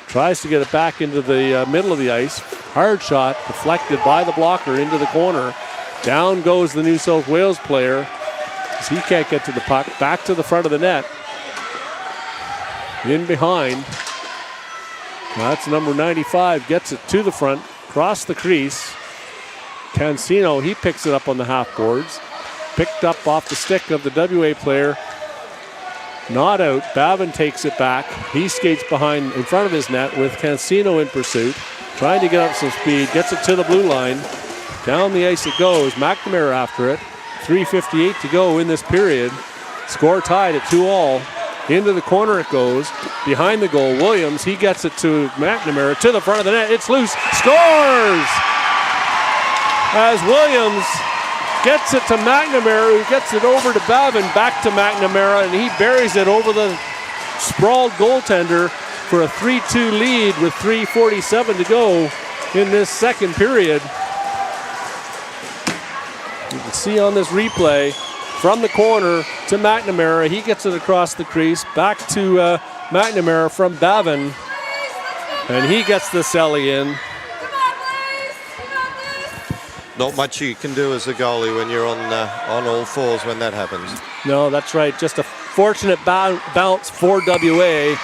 Tries to get it back into the middle of the ice. Hard shot, deflected by the blocker into the corner. Down goes the New South Wales player as he can't get to the puck. Back to the front of the net. In behind. That's number 95. Gets it to the front. Across the crease. Cancino, he picks it up on the half boards. Picked up off the stick of the WA player. Not out. Bavin takes it back. He skates behind in front of his net with Cancino in pursuit. Trying to get up some speed. Gets it to the blue line. Down the ice it goes. McNamara after it. 3:58 to go in this period. Score tied at 2-2. Into the corner it goes. Behind the goal, Williams. He gets it to McNamara. To the front of the net. It's loose. Scores! As Williams gets it to McNamara, who gets it over to Bavin, back to McNamara, and he buries it over the sprawled goaltender for a 3-2 lead with 3:47 to go in this second period. You can see on this replay, from the corner to McNamara, he gets it across the crease, back to McNamara from Bavin, and he gets the celly in. Not much you can do as a goalie when you're on all fours when that happens. No, that's right. Just a fortunate bounce for WA,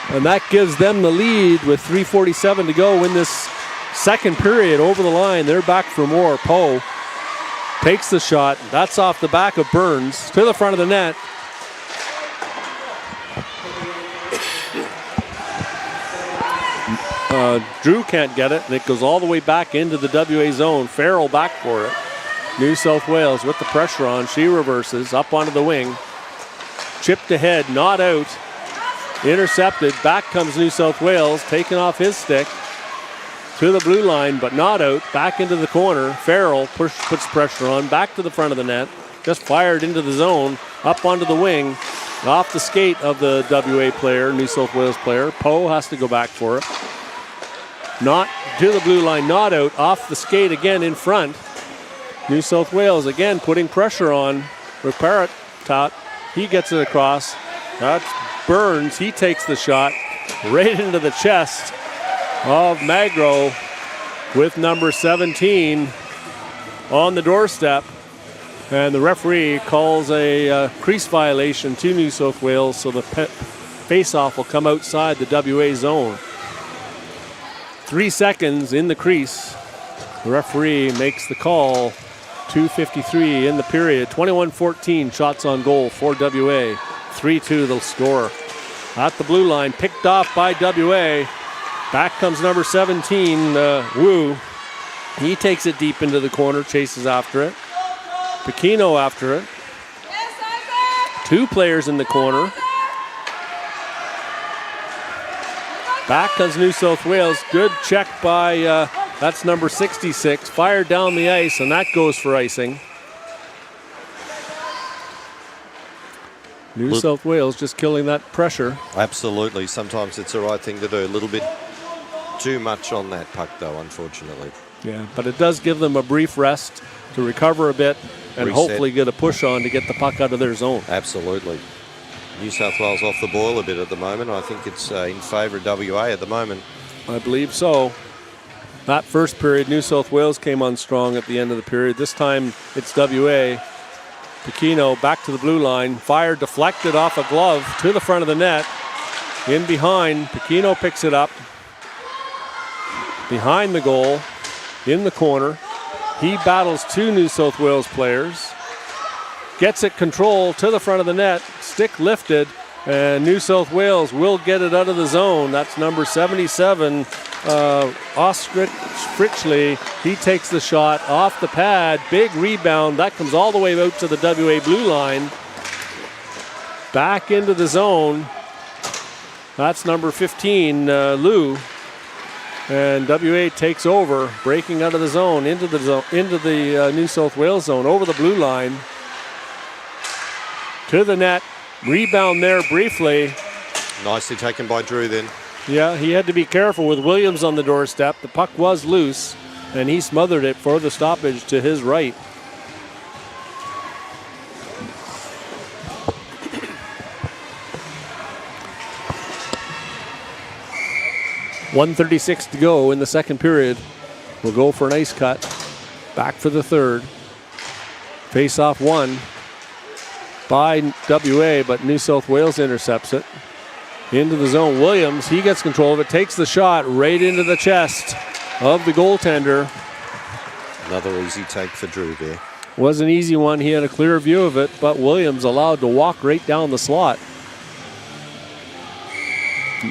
and that gives them the lead with 3:47 to go in this second period. Over the line, they're back for more. Poe takes the shot. That's off the back of Burns to the front of the net. Drew can't get it, and it goes all the way back into the WA zone. Farrell back for it. New South Wales with the pressure on. She reverses up onto the wing. Chipped ahead, not out. Intercepted. Back comes New South Wales, taking off his stick. To the blue line, but not out. Back into the corner. Farrell puts pressure on. Back to the front of the net. Just fired into the zone. Up onto the wing. Off the skate of the WA player, New South Wales player. Poe has to go back for it. Not to the blue line, not out. Off the skate again in front. New South Wales again putting pressure on. Parrott, he gets it across. That's Burns. He takes the shot right into the chest of Magro with number 17 on the doorstep. And the referee calls a crease violation to New South Wales, so the face-off will come outside the WA zone. 3 seconds in the crease. The referee makes the call. 2:53 in the period. 21-14 shots on goal for WA. 3-2 they'll score. At the blue line, picked off by WA. Back comes number 17, Wu. He takes it deep into the corner, chases after it. Pacino after it. Two players in the corner. Back comes New South Wales. Good check by, that's number 66. Fired down the ice, and that goes for icing. New South Wales just killing that pressure. Absolutely. Sometimes it's the right thing to do. A little bit too much on that puck, though, unfortunately. Yeah, but it does give them a brief rest to recover a bit and Reset. hopefully get a push on to get the puck out of their zone. Absolutely. New South Wales off the boil a bit at the moment. I think it's in favour of WA at the moment. I believe so. That first period, New South Wales came on strong at the end of the period. This time it's WA. Pacino back to the blue line. Fire deflected off a glove to the front of the net. In behind, Pacino picks it up. Behind the goal, in the corner. He battles two New South Wales players. Gets it control to the front of the net. Stick lifted, and New South Wales will get it out of the zone. That's number 77, Ostrich Fritchley. He takes the shot off the pad. Big rebound. That comes all the way out to the WA blue line. Back into the zone. That's number 15, Lou. And WA takes over, breaking out of the zone into the New South Wales zone, over the blue line. To the net. Rebound there briefly. Nicely taken by Drew then. Yeah, he had to be careful with Williams on the doorstep. The puck was loose, and he smothered it for the stoppage to his right. 1:36 to go in the second period. We'll go for an ice cut. Back for the third. Face-off won by WA, but New South Wales intercepts it. Into the zone, Williams, he gets control of it, takes the shot right into the chest of the goaltender. Another easy take for Drew there. Was an easy one, he had a clear view of it, but Williams allowed to walk right down the slot.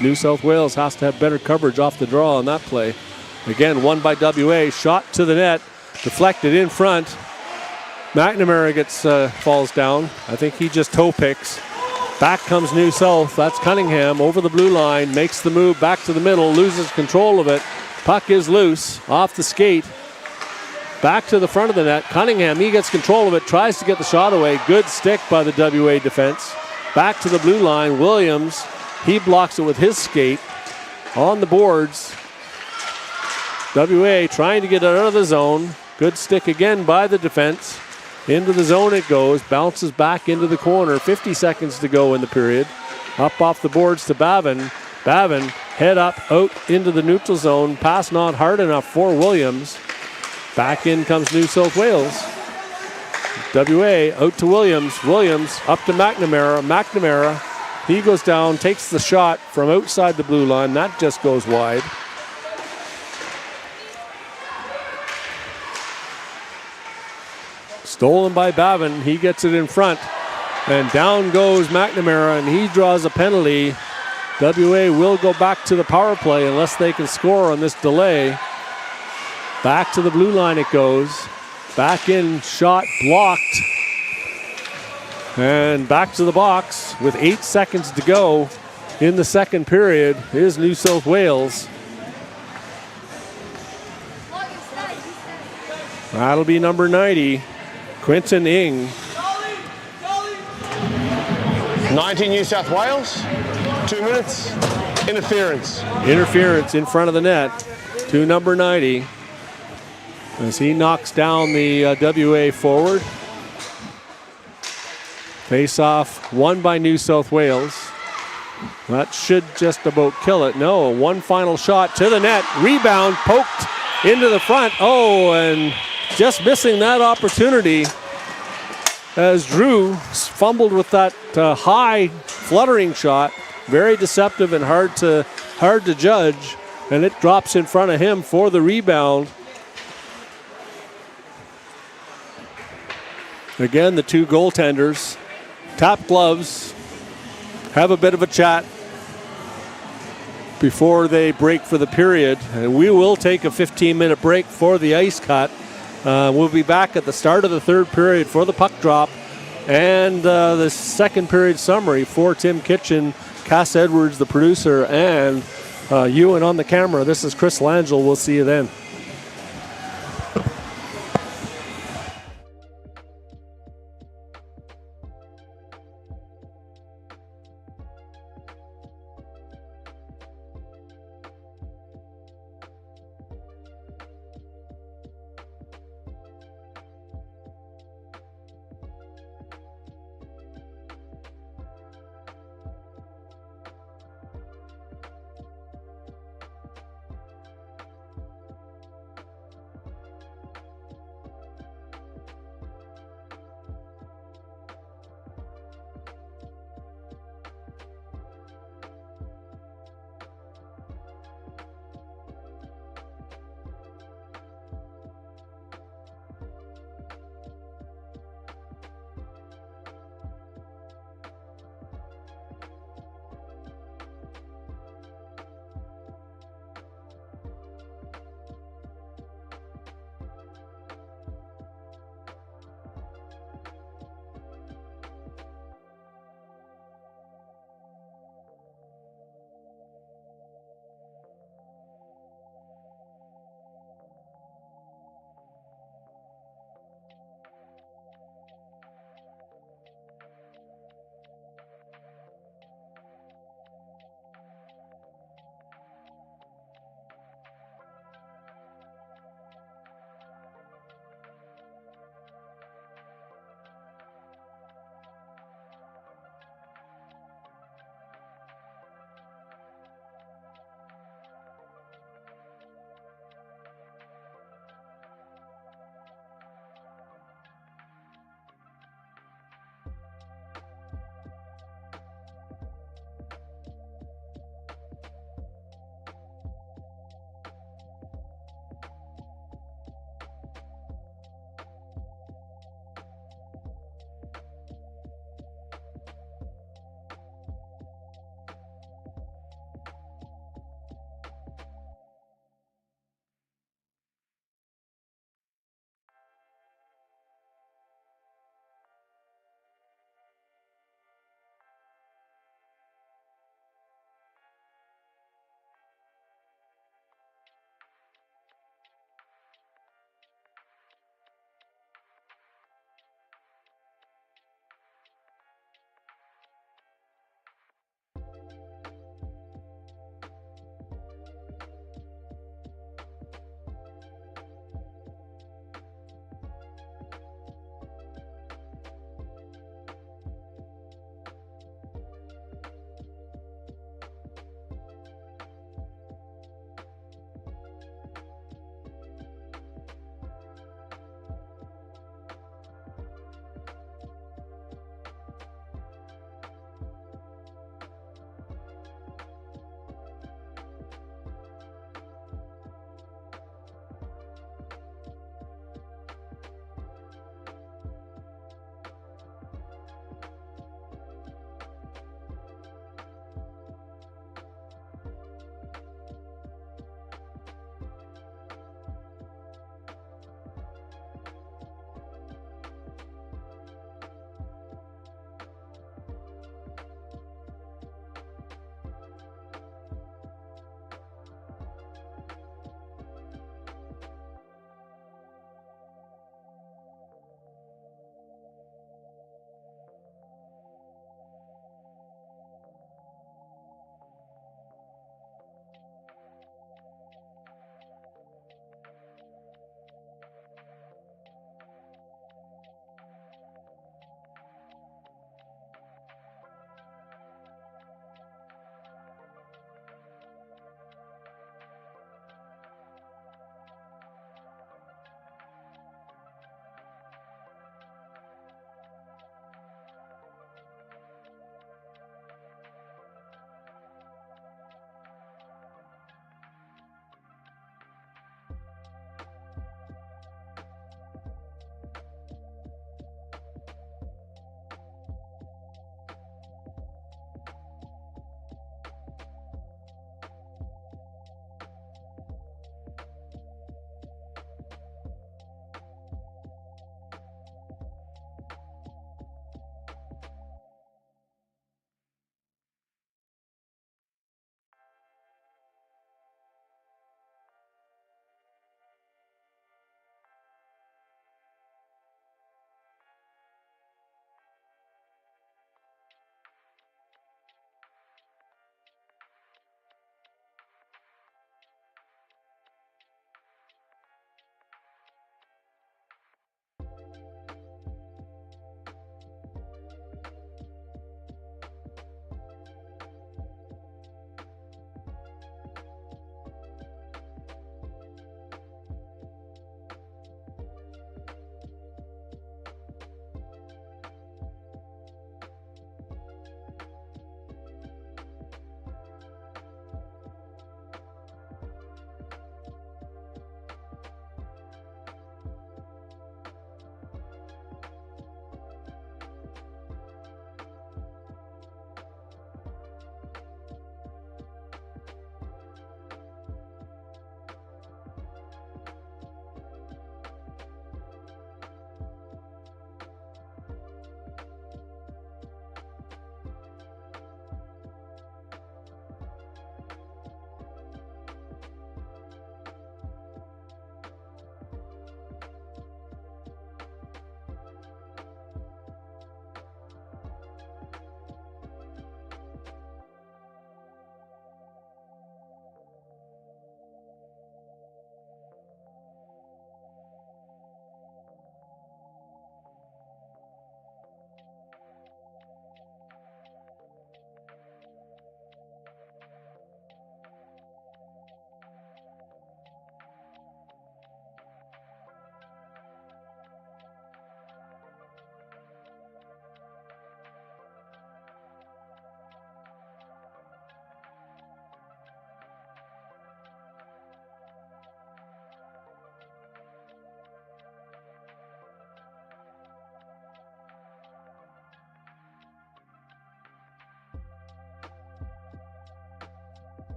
New South Wales has to have better coverage off the draw on that play. Again, won by WA, shot to the net, deflected in front. McNamara falls down. I think he just toe picks. Back comes New South. That's Cunningham over the blue line, makes the move back to the middle, loses control of it. Puck is loose off the skate. Back to the front of the net. Cunningham, he gets control of it, tries to get the shot away. Good stick by the WA defense. Back to the blue line. Williams, he blocks it with his skate on the boards. WA trying to get it out of the zone. Good stick again by the defense. Into the zone it goes, bounces back into the corner. 50 seconds to go in the period. Up off the boards to Bavin. Bavin, head up, out into the neutral zone. Pass not hard enough for Williams. Back in comes New South Wales. WA out to Williams. Williams up to McNamara. McNamara, he goes down, takes the shot from outside the blue line. That just goes wide. Stolen by Bavin. He gets it in front. And down goes McNamara, and he draws a penalty. WA will go back to the power play unless they can score on this delay. Back to the blue line it goes. Back in, shot blocked. And back to the box with 8 seconds to go in the second period is New South Wales. That'll be number 90, Quentin Ing. 90 New South Wales, 2 minutes, interference. Interference in front of the net to number 90 as he knocks down the WA forward. Face-off won by New South Wales. That should just about kill it. No, one final shot to the net. Rebound poked into the front. Oh, and just missing that opportunity as Drew fumbled with that high fluttering shot. Very deceptive and hard to judge. And it drops in front of him for the rebound. Again, the two goaltenders tap gloves, have a bit of a chat before they break for the period. And we will take a 15-minute break for the ice cut. We'll be back at the start of the third period for the puck drop and the second period summary for Tim Kitchen, Cass Edwards, the producer, and Ewan on the camera. This is Chris Langell. We'll see you then.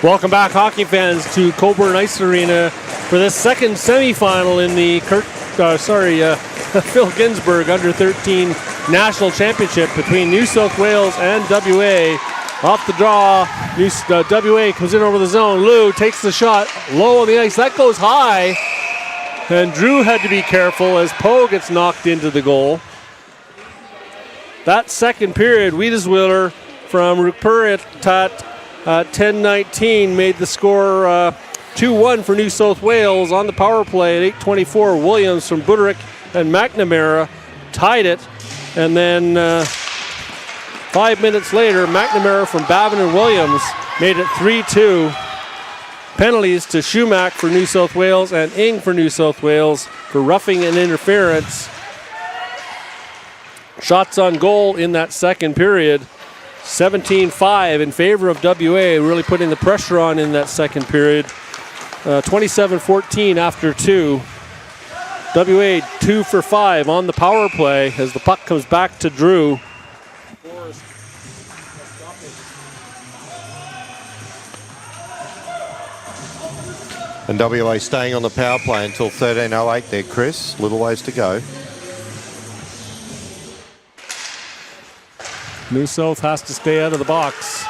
Welcome back, hockey fans, to Cockburn Ice Arena for this second semifinal in the Phil Ginsberg Under-13 National Championship between New South Wales and WA. Off the draw, WA comes in over the zone. Lou takes the shot low on the ice. That goes high, and Drew had to be careful as Poe gets knocked into the goal. That second period, Wiedeswiller from Ruperitat 10-19 made the score 2-1 for New South Wales. On the power play at 8:24, Williams from Buderick and McNamara tied it. And then 5 minutes later, McNamara from Bavin and Williams made it 3-2. Penalties to Schumack for New South Wales and Ing for New South Wales for roughing and interference. Shots on goal in that second period. 17-5 in favor of WA, really putting the pressure on in that second period. 27-14 after 2. WA 2 for 5 on the power play as the puck comes back to Drew. And WA staying on the power play until 13:08 there, Chris. Little ways to go. New South has to stay out of the box.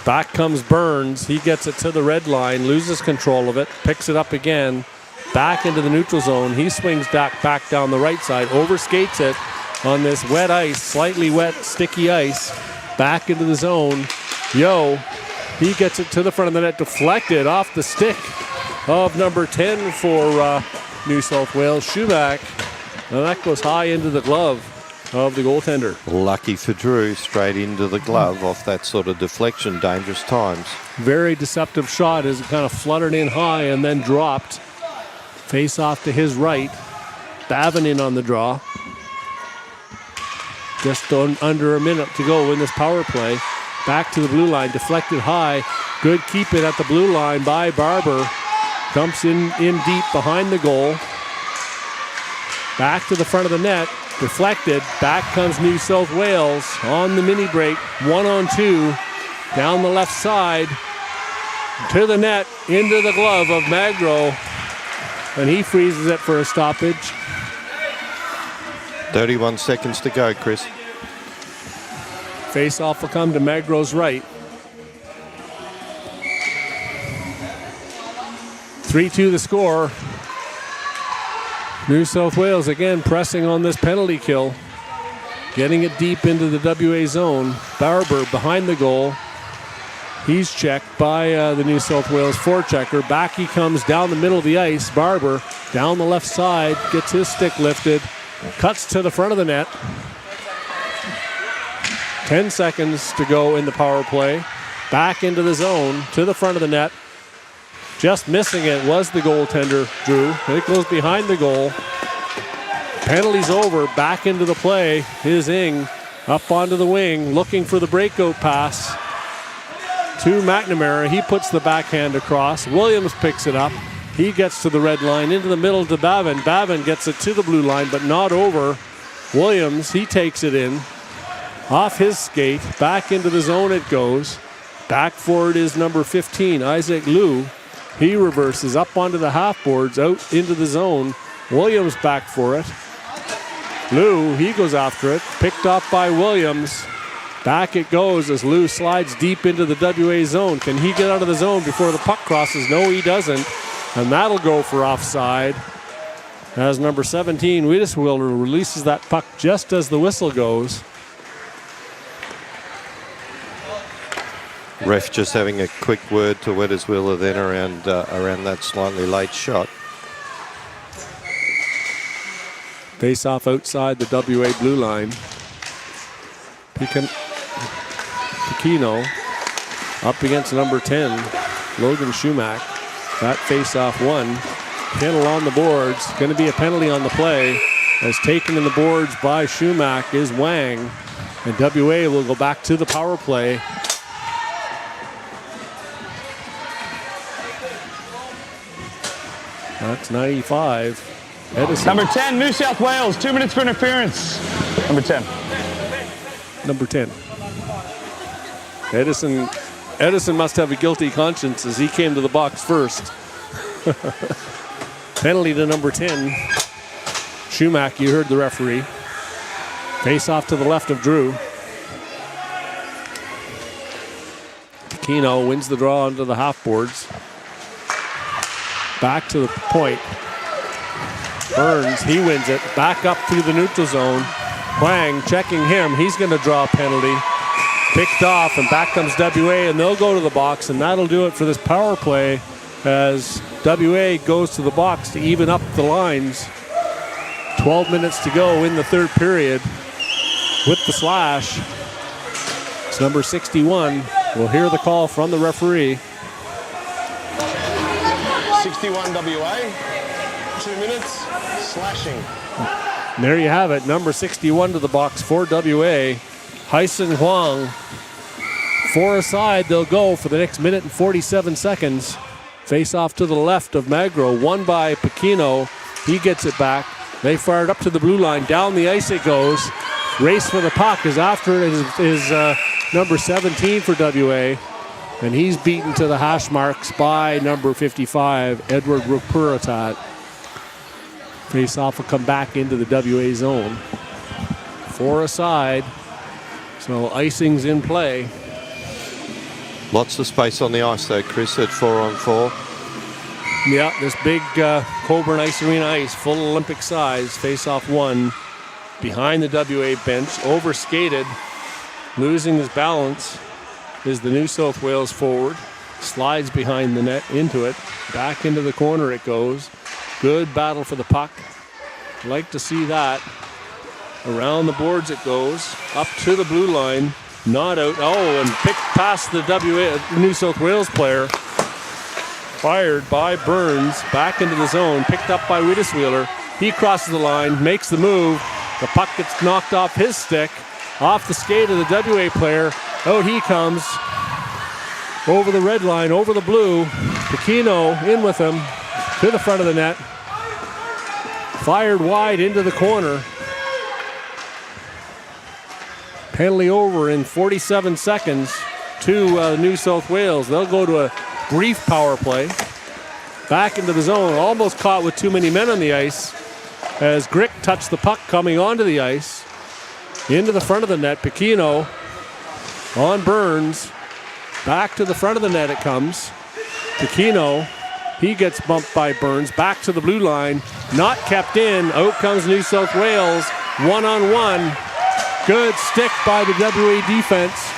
Back comes Burns. He gets it to the red line, loses control of it, picks it up again, back into the neutral zone. He swings back down the right side, overskates it on this wet ice, slightly wet, sticky ice, back into the zone. He gets it to the front of the net, deflected off the stick of number 10 for New South Wales, Schumack. And that goes high into the glove of the goaltender. Lucky for Drew, straight into the glove off that sort of deflection, dangerous times. Very deceptive shot as it kind of fluttered in high and then dropped. Face off to his right. Bavin in on the draw. Just under a minute to go in this power play. Back to the blue line, deflected high. Good keep it at the blue line by Barber. Dumps in deep behind the goal. Back to the front of the net. Deflected. Back comes New South Wales on the mini break. 1-on-2. Down the left side. To the net. Into the glove of Magro. And he freezes it for a stoppage. 31 seconds to go, Chris. Face-off will come to Magro's right. 3-2 the score. New South Wales again pressing on this penalty kill. Getting it deep into the WA zone. Barber behind the goal. He's checked by the New South Wales forechecker. Back he comes down the middle of the ice. Barber down the left side. Gets his stick lifted. Cuts to the front of the net. 10 seconds to go in the power play. Back into the zone to the front of the net. Just missing it was the goaltender, Drew. It goes behind the goal. Penalty's over. Back into the play is Ing. Up onto the wing, looking for the breakout pass to McNamara. He puts the backhand across. Williams picks it up. He gets to the red line, into the middle to Bavin. Bavin gets it to the blue line, but not over. Williams, he takes it in. Off his skate, back into the zone it goes. Back for it is number 15, Isaac Liu. He reverses up onto the half boards, out into the zone. Williams back for it. Liu, he goes after it. Picked off by Williams. Back it goes as Liu slides deep into the WA zone. Can he get out of the zone before the puck crosses? No, he doesn't. And that'll go for offside. As number 17, Wiedeswiller releases that puck just as the whistle goes. Ref just having a quick word to Wiedeswiller then around that slightly late shot. Face off outside the WA blue line. Picino up against number 10, Logan Schumack. That face off one. Kennel on the boards. Going to be a penalty on the play. As taken in the boards by Schumack is Wang. And WA will go back to the power play. That's 95. Edison. Number 10, New South Wales, 2 minutes for interference. Number 10. Number 10. Edison Edison must have a guilty conscience as he came to the box first. Penalty to number 10. Schumack, you heard the referee. Face off to the left of Drew. Keno wins the draw onto the half boards. Back to the point. Burns, he wins it. Back up through the neutral zone. Huang checking him. He's going to draw a penalty. Picked off, and back comes WA, and they'll go to the box, and that'll do it for this power play as WA goes to the box to even up the lines. 12 minutes to go in the third period with the slash. It's number 61. We'll hear the call from the referee. 61 WA, 2 minutes, slashing. And there you have it, number 61 to the box for WA. Hyson Huang. 4 aside, they'll go for the next minute and 47 seconds. Face off to the left of Magro, won by Pacino. He gets it back. They fired up to the blue line. Down the ice it goes. Race for the puck is after it is number 17 for WA. And he's beaten to the hash marks by number 55, Edward Rupuratat. Face off will come back into the WA zone. 4 aside. So icing's in play. Lots of space on the ice though, Chris, at 4-on-4. Yeah, this big Cockburn Ice Arena ice, full Olympic size, face-off one behind the WA bench, overskated, losing his balance is the New South Wales forward, slides behind the net into it, back into the corner it goes. Good battle for the puck. Like to see that. Around the boards it goes, up to the blue line, not out. Oh, and picked past the New South Wales player. Fired by Burns, back into the zone, picked up by Wiedesweiler. He crosses the line, makes the move. The puck gets knocked off his stick, off the skate of the WA player. Out he comes, over the red line, over the blue. Pacino in with him, to the front of the net. Fired wide into the corner. Penalty over in 47 seconds to New South Wales. They'll go to a brief power play. Back into the zone, almost caught with too many men on the ice as Grick touched the puck coming onto the ice. Into the front of the net, Pacino on Burns. Back to the front of the net it comes. Pacino, he gets bumped by Burns. Back to the blue line, not kept in. Out comes New South Wales, one-on-one. Good stick by the WA defense.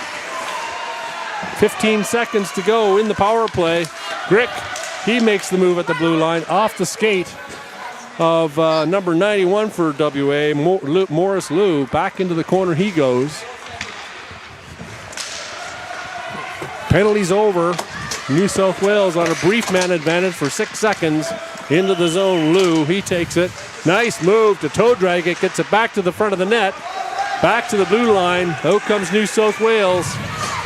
15 seconds to go in the power play. Grick, he makes the move at the blue line off the skate of number 91 for WA, Morris Liu. Back into the corner he goes. Penalties over. New South Wales on a brief man advantage for 6 seconds. Into the zone, Liu, he takes it. Nice move to toe drag it, gets it back to the front of the net. Back to the blue line. Out comes New South Wales.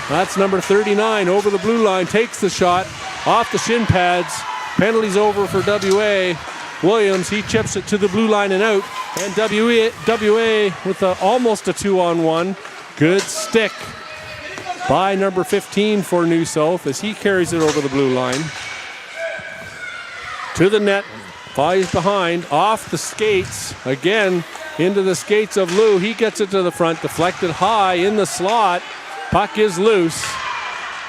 That's number 39 over the blue line. Takes the shot off the shin pads. Penalties over for WA. Williams, he chips it to the blue line and out. And WA with almost a 2-on-1. Good stick by number 15 for New South as he carries it over the blue line. To the net. Flies behind. Off the skates. Again. Into the skates of Liu. He gets it to the front. Deflected high in the slot. Puck is loose.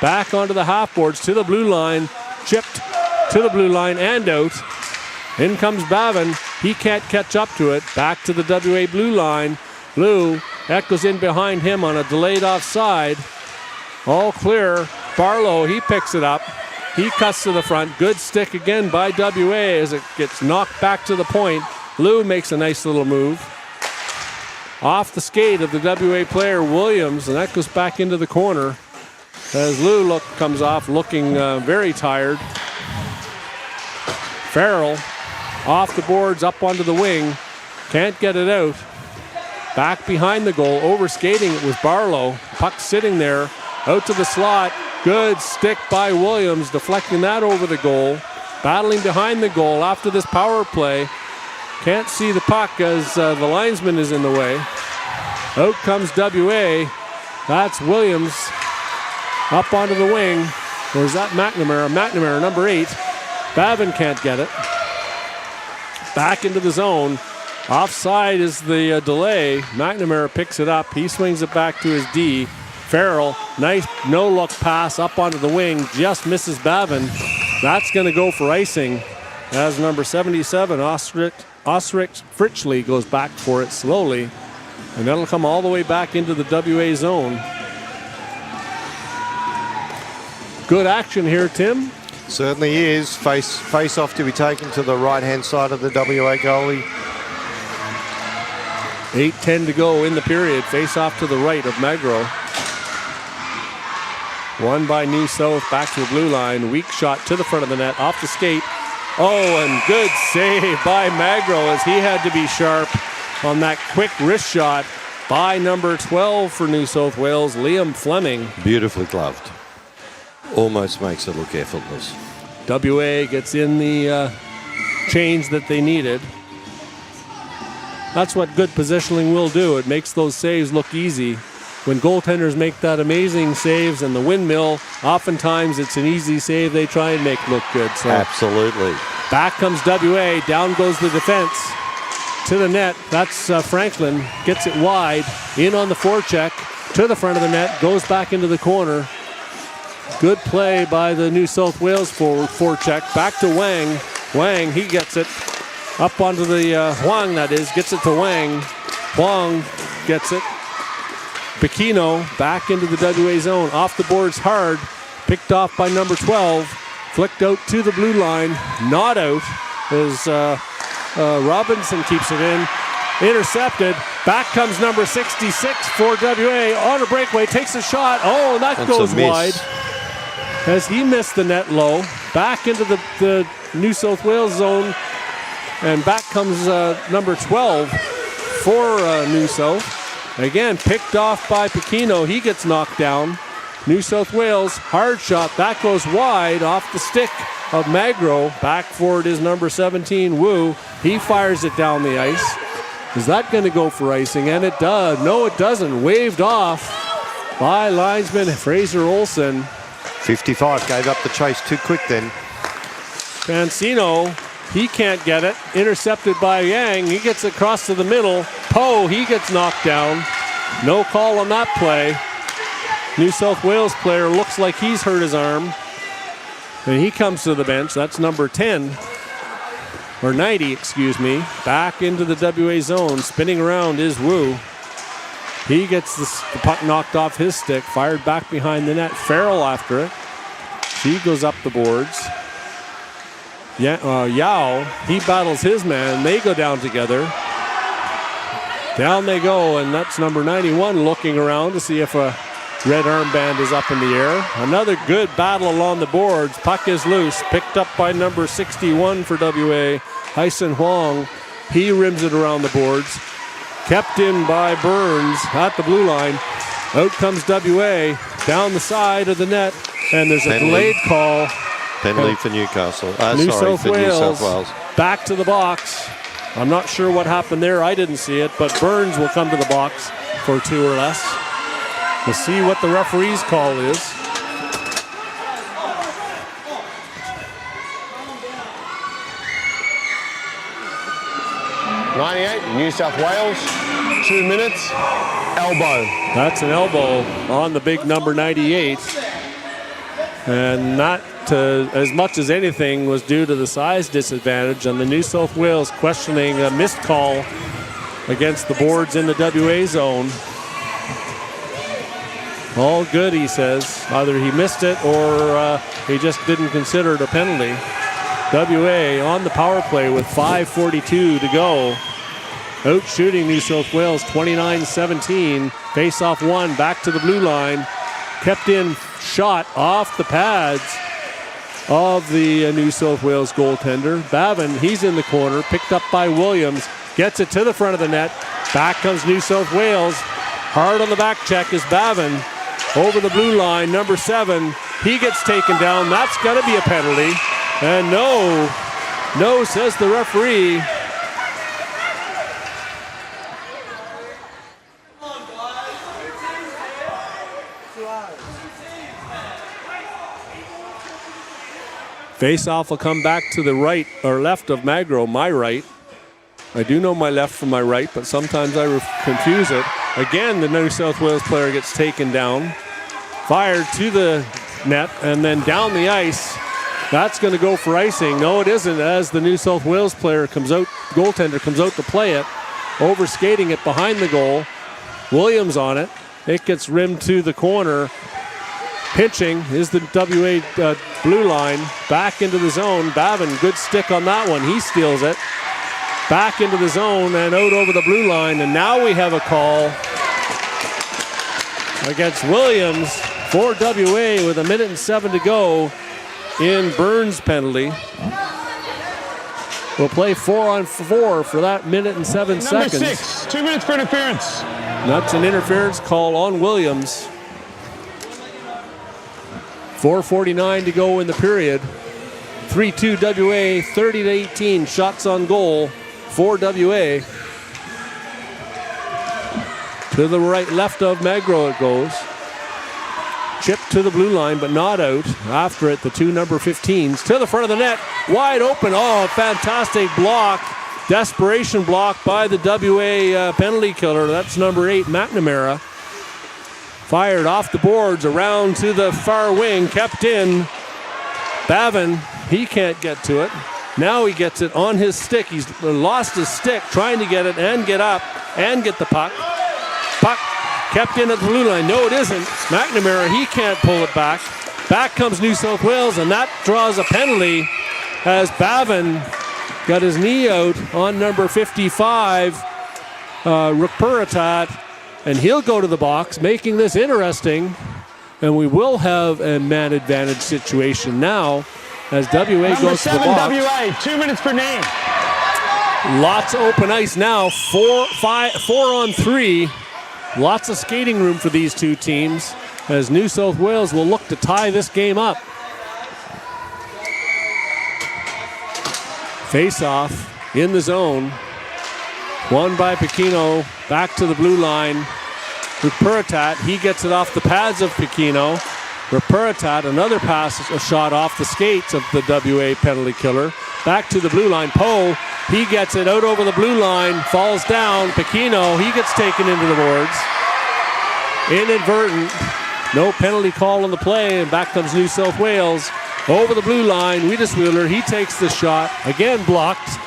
Back onto the half boards to the blue line. Chipped to the blue line and out. In comes Bavin. He can't catch up to it. Back to the WA blue line. Liu echoes in behind him on a delayed offside. All clear. Barlow, he picks it up. He cuts to the front. Good stick again by WA as it gets knocked back to the point. Liu makes a nice little move. Off the skate of the WA player, Williams, and that goes back into the corner as Liu comes off looking very tired. Farrell off the boards, up onto the wing. Can't get it out. Back behind the goal, overskating it was Barlow. Puck sitting there, out to the slot. Good stick by Williams, deflecting that over the goal. Battling behind the goal after this power play. Can't see the puck as the linesman is in the way. Out comes WA. That's Williams. Up onto the wing. Or is that McNamara? McNamara, number 8. Bavin can't get it. Back into the zone. Offside is the delay. McNamara picks it up. He swings it back to his D. Farrell, nice no-look pass up onto the wing. Just misses Bavin. That's going to go for icing as number 77, Osric Fritchley, goes back for it slowly. And that'll come all the way back into the WA zone. Good action here, Tim. Certainly is. Face off to be taken to the right-hand side of the WA goalie. 8:10 to go in the period. Face off to the right of Magro. Won by New South, back to the blue line. Weak shot to the front of the net, off the skate. Oh, and good save by Magro as he had to be sharp on that quick wrist shot by number 12 for New South Wales, Liam Fleming. Beautifully gloved. Almost makes it look effortless. WA gets in the change that they needed. That's what good positioning will do. It makes those saves look easy. When goaltenders make that amazing saves and the windmill, oftentimes it's an easy save they try and make look good. So absolutely. Back comes WA. Down goes the defense. To the net. That's Franklin. Gets it wide. In on the forecheck. To the front of the net. Goes back into the corner. Good play by the New South Wales forecheck. Back to Wang. Wang, he gets it. Up onto the Huang, that is. Gets it to Wang. Huang gets it. Bikino back into the WA zone. Off the boards hard. Picked off by number 12. Flicked out to the blue line. Not out as Robinson keeps it in. Intercepted. Back comes number 66 for WA on a breakaway. Takes a shot. Oh, and that goes wide. As he missed the net low. Back into the New South Wales zone. And back comes number 12 for New South. Again, picked off by Pekino. He gets knocked down. New South Wales, hard shot. That goes wide off the stick of Magro. Back for it is number 17, Wu. He fires it down the ice. Is that going to go for icing? And it does. No, it doesn't. Waved off by linesman Fraser Olsen. 55 gave up the chase too quick then. Pansino, he can't get it. Intercepted by Yang. He gets across to the middle. Poe, he gets knocked down. No call on that play. New South Wales player looks like he's hurt his arm. And he comes to the bench. That's number 10. Or 90, excuse me. Back into the WA zone. Spinning around is Wu. He gets the puck knocked off his stick. Fired back behind the net. Farrell after it. He goes up the boards. Yao, he battles his man. They go down together. Down they go, and that's number 91 looking around to see if a red armband is up in the air. Another good battle along the boards. Puck is loose. Picked up by number 61 for WA, Hyson Huang. He rims it around the boards. Kept in by Burns at the blue line. Out comes WA down the side of the net, and there's a delayed call. Penalty for Newcastle. New South Wales. Back to the box. I'm not sure what happened there. I didn't see it, but Burns will come to the box for 2 or less. We'll see what the referee's call is. .98, New South Wales, 2 minutes, elbow. That's an elbow on the big number 98. And not as much as anything was due to the size disadvantage, and the New South Wales questioning a missed call against the boards in the WA zone. All good, he says. Either he missed it or he just didn't consider it a penalty. WA on the power play with 5:42 to go. Out shooting New South Wales 29-17. Face-off one, back to the blue line. Kept in shot off the pads of the New South Wales goaltender. Bavin, he's in the corner, picked up by Williams. Gets it to the front of the net. Back comes New South Wales. Hard on the back check is Bavin. Over the blue line, number 7. He gets taken down. That's got to be a penalty. And no, says the referee. Face-off will come back to the right or left of Magro, my right. I do know my left from my right, but sometimes I confuse it. Again, the New South Wales player gets taken down. Fired to the net and then down the ice. That's going to go for icing. No, it isn't, as the New South Wales player comes out, goaltender comes out to play it, over-skating it behind the goal. Williams on it. It gets rimmed to the corner. Pinching is the WA blue line. Back into the zone. Bavin, good stick on that one. He steals it. Back into the zone and out over the blue line. And now we have a call against Williams for WA with 1:07 to go in Burns penalty. We'll play 4-on-4 for that 1:07 seconds. Number 6, 2 minutes for interference. That's an interference call on Williams. 4:49 to go in the period. 3-2 WA, 30-18 shots on goal for WA. To the right, left of Magro it goes. Chip to the blue line, but not out. After it, the two number 15s to the front of the net. Wide open. Oh, fantastic block. Desperation block by the WA penalty killer. That's number 8, McNamara. Fired off the boards, around to the far wing, kept in. Bavin, he can't get to it. Now he gets it on his stick. He's lost his stick, trying to get it and get up and get the puck. Puck kept in at the blue line. No, it isn't. McNamara, he can't pull it back. Back comes New South Wales, and that draws a penalty as Bavin got his knee out on number 55, Rukpuratat, and he'll go to the box, making this interesting. And we will have a man advantage situation now as WA Number goes to the 7 box. WA, 2 minutes per name. Lots of open ice now, 4-on-3. Lots of skating room for these two teams as New South Wales will look to tie this game up. Face-off in the zone. Won by Pekino. Back to the blue line. Rukpuratat, he gets it off the pads of Pekino. Rukpuratat, another pass, a shot off the skates of the WA penalty killer. Back to the blue line. Poe, he gets it out over the blue line, falls down. Pekino, he gets taken into the boards. Inadvertent. No penalty call on the play, and back comes New South Wales. Over the blue line, Wiedesweiler, he takes the shot. Again blocked.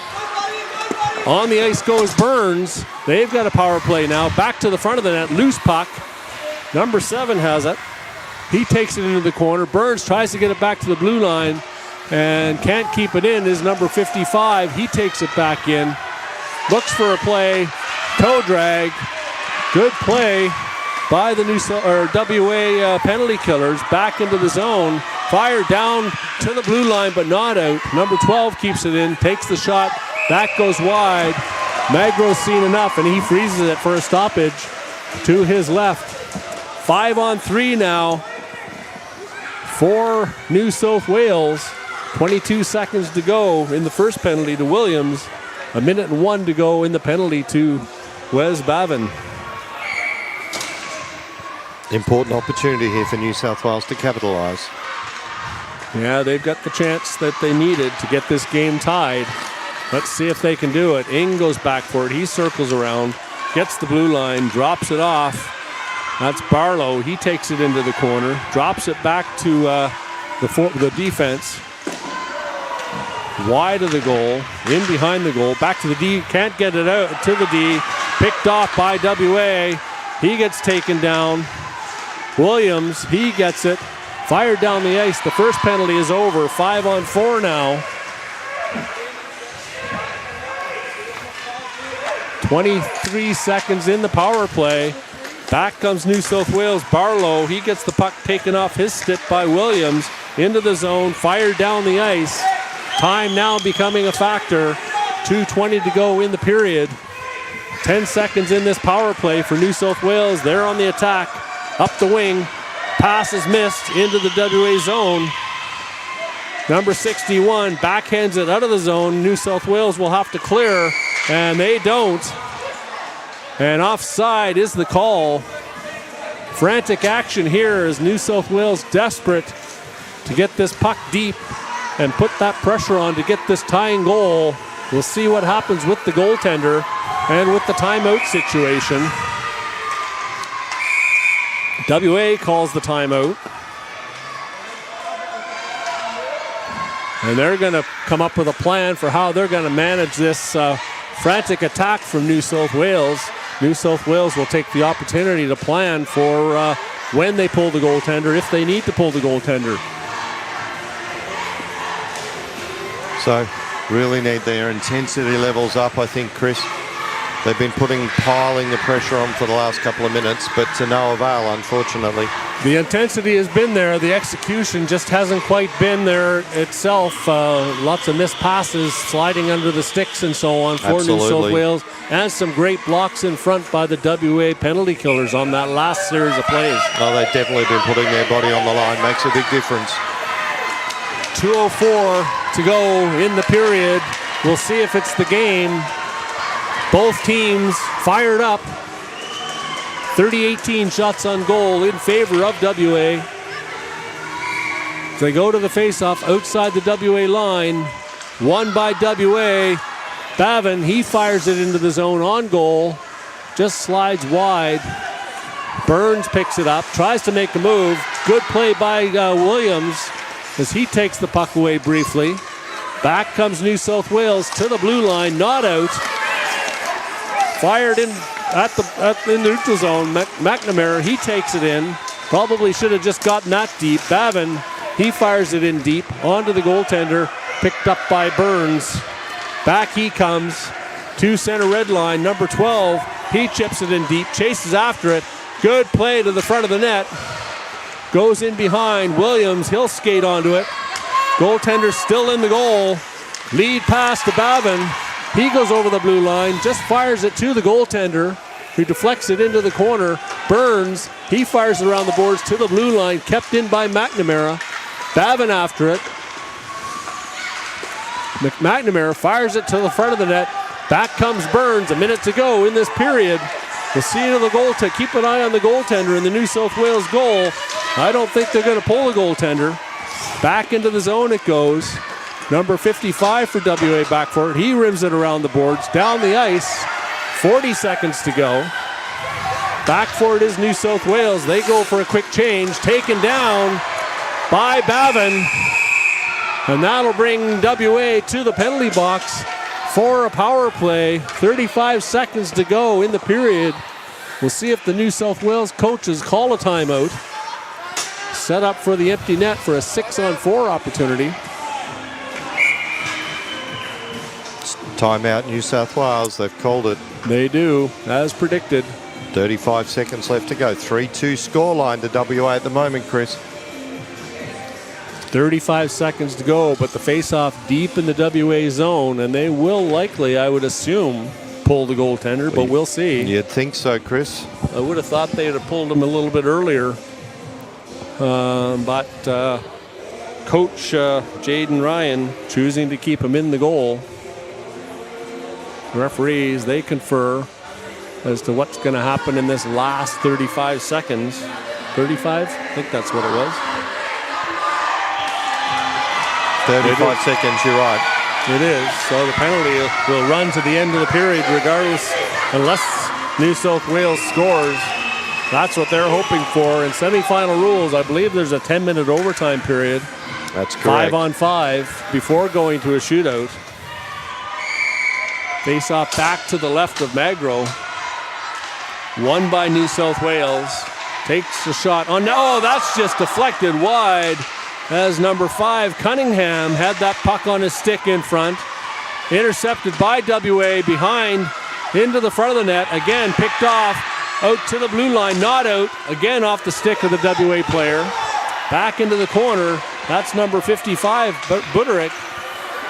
On the ice goes Burns. They've got a power play now. Back to the front of the net. Loose puck. Number 7 has it. He takes it into the corner. Burns tries to get it back to the blue line and can't keep it in. Is number 55. He takes it back in. Looks for a play. Toe drag. Good play by the WA penalty killers. Back into the zone. Fired down to the blue line, but not out. Number 12 keeps it in. Takes the shot. That goes wide. Magro's seen enough, and he freezes it for a stoppage to his left. 5-on-3 now for New South Wales. 22 seconds to go in the first penalty to Williams. 1:01 to go in the penalty to Wes Bavin. Important opportunity here for New South Wales to capitalise. Yeah, they've got the chance that they needed to get this game tied. Let's see if they can do it. Ing goes back for it. He circles around, gets the blue line, drops it off. That's Barlow. He takes it into the corner, drops it back to the defense. Wide of the goal, in behind the goal, back to the D. Can't get it out to the D. Picked off by WA. He gets taken down. Williams, he gets it. Fired down the ice. The first penalty is over. 5-on-4 now. 23 seconds in the power play. Back comes New South Wales. Barlow, he gets the puck taken off his stick by Williams. Into the zone, fired down the ice. Time now becoming a factor. 2:20 to go in the period. 10 seconds in this power play for New South Wales. They're on the attack. Up the wing. Pass is missed into the WA zone. Number 61 backhands it out of the zone. New South Wales will have to clear, and they don't. And offside is the call. Frantic action here as New South Wales desperate to get this puck deep and put that pressure on to get this tying goal. We'll see what happens with the goaltender and with the timeout situation. WA calls the timeout. And they're going to come up with a plan for how they're going to manage this frantic attack from New South Wales. New South Wales will take the opportunity to plan for when they pull the goaltender, if they need to pull the goaltender. So really need their intensity levels up, I think, Chris. They've been piling the pressure on for the last couple of minutes, but to no avail, unfortunately. The intensity has been there. The execution just hasn't quite been there itself. Lots of missed passes, sliding under the sticks and so on for New South Wales. And some great blocks in front by the WA penalty killers on that last series of plays. Oh, they've definitely been putting their body on the line. Makes a big difference. 2:04 to go in the period. We'll see if it's the game. Both teams fired up. 30-18 shots on goal in favor of WA. They go to the faceoff outside the WA line. Won by WA. Bavin, he fires it into the zone on goal. Just slides wide. Burns picks it up, tries to make a move. Good play by Williams as he takes the puck away briefly. Back comes New South Wales to the blue line, not out. Fired in at the neutral zone. McNamara, he takes it in. Probably should have just gotten that deep. Bavin, he fires it in deep onto the goaltender. Picked up by Burns. Back he comes to center red line. Number 12, he chips it in deep, chases after it. Good play to the front of the net. Goes in behind. Williams, he'll skate onto it. Goaltender still in the goal. Lead pass to Bavin. He goes over the blue line, just fires it to the goaltender, who deflects it into the corner. Burns, he fires it around the boards to the blue line, kept in by McNamara. Bavin after it. McNamara fires it to the front of the net. Back comes Burns, a minute to go in this period. We'll see to the goal to keep an eye on the goaltender in the New South Wales goal. I don't think they're going to pull the goaltender. Back into the zone it goes. Number 55 for WA back for it. He rims it around the boards, down the ice. 40 seconds to go. Back for it is New South Wales. They go for a quick change. Taken down by Bavin. And that'll bring WA to the penalty box for a power play. 35 seconds to go in the period. We'll see if the New South Wales coaches call a timeout. Set up for the empty net for a 6-on-4 opportunity. Timeout New South Wales, they've called it. They do, as predicted. 35 seconds left to go. 3-2 scoreline to WA at the moment, Chris. 35 seconds to go, but the face-off deep in the WA zone, and they will likely, I would assume, pull the goaltender, but we'll see. You'd think so, Chris. I would have thought they'd have pulled him a little bit earlier. But Coach Jaden Ryan choosing to keep him in the goal. Referees, they confer as to what's going to happen in this last 35 seconds. 35? I think that's what it was. 35 seconds, you're right. It is. So the penalty will run to the end of the period regardless, unless New South Wales scores. That's what they're hoping for. In semifinal rules, I believe there's a 10-minute overtime period. That's correct. 5-on-5 before going to a shootout. Face off back to the left of Magro. Won by New South Wales. Takes the shot. Oh no, that's just deflected wide as number 5, Cunningham, had that puck on his stick in front. Intercepted by WA behind into the front of the net. Again, picked off out to the blue line. Not out. Again off the stick of the WA player. Back into the corner. That's number 55, Buderick.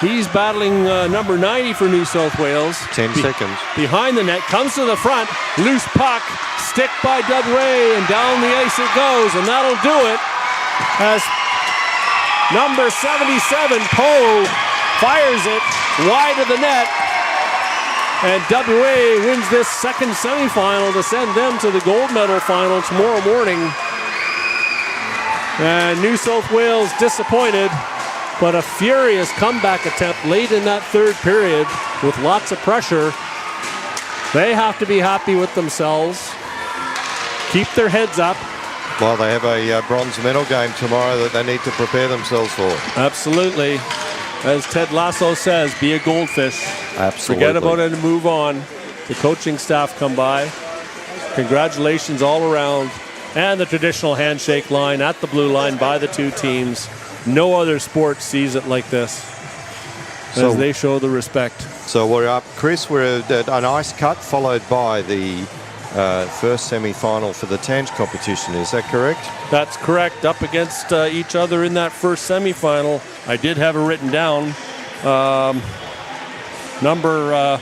He's battling number 90 for New South Wales. 10 seconds. Behind the net, comes to the front, loose puck, stick by WA, and down the ice it goes, and that'll do it as number 77, Poe, fires it wide of the net, and WA wins this second semifinal to send them to the gold medal final tomorrow morning. And New South Wales disappointed but a furious comeback attempt late in that third period with lots of pressure. They have to be happy with themselves. Keep their heads up. Well, they have a bronze medal game tomorrow that they need to prepare themselves for. Absolutely. As Ted Lasso says, be a goldfish. Absolutely. Forget about it and move on. The coaching staff come by. Congratulations all around. And the traditional handshake line at the blue line by the two teams. No other sport sees it like this, as they show the respect. So we're up, Chris, we're at an ice cut followed by the first semi-final for the Tange competition. Is that correct? That's correct. Up against each other in that first semi-final. I did have it written down. Number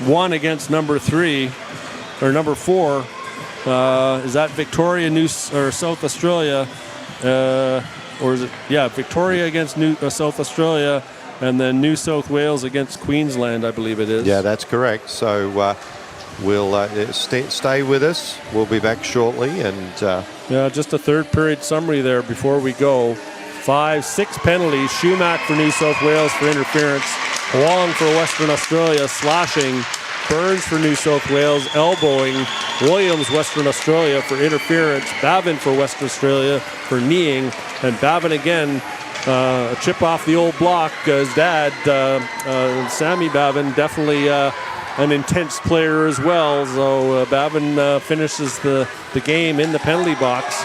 1 against number 3, or number 4. Is that Victoria, or South Australia? Or is it? Yeah, Victoria against South Australia, and then New South Wales against Queensland, I believe it is. Yeah, that's correct. So we'll stay with us. We'll be back shortly. And yeah, just a third period summary there before we go. 5-6 penalties. Schumack for New South Wales for interference. Wong for Western Australia slashing. Burns for New South Wales elbowing. Williams, Western Australia for interference. Bavin for Western Australia for kneeing. And Bavin again, a chip off the old block. His dad, Sammy Bavin, definitely an intense player as well. So Bavin finishes the game in the penalty box.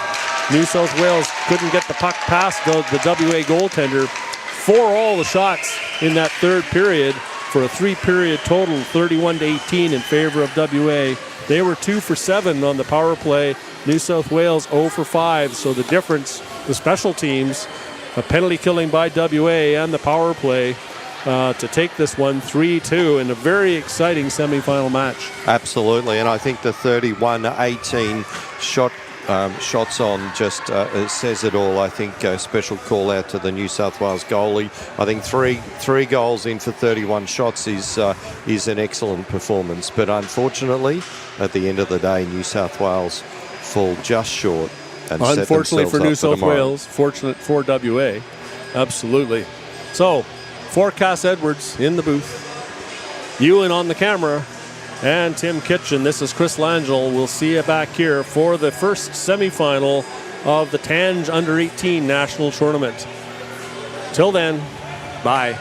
New South Wales couldn't get the puck past the WA goaltender for all the shots in that third period for a 3-period total, 31-18 in favor of WA. They were 2 for 7 on the power play. New South Wales 0 for 5. So the difference, the special teams, a penalty killing by WA and the power play to take this one 3-2 in a very exciting semifinal match. absolutely. And I think the 31-18 shots on just says it all. I think a special call out to the New South Wales goalie. I think three goals in for 31 shots is an excellent performance. But unfortunately, at the end of the day, New South Wales fall just short. And unfortunately for New South tomorrow. Wales, fortunate for WA. Absolutely. So, for Cass Edwards in the booth, Ewan on the camera, and Tim Kitchen, this is Chris Langell. We'll see you back here for the first semifinal of the Tange Under-18 National Tournament. Till then, bye.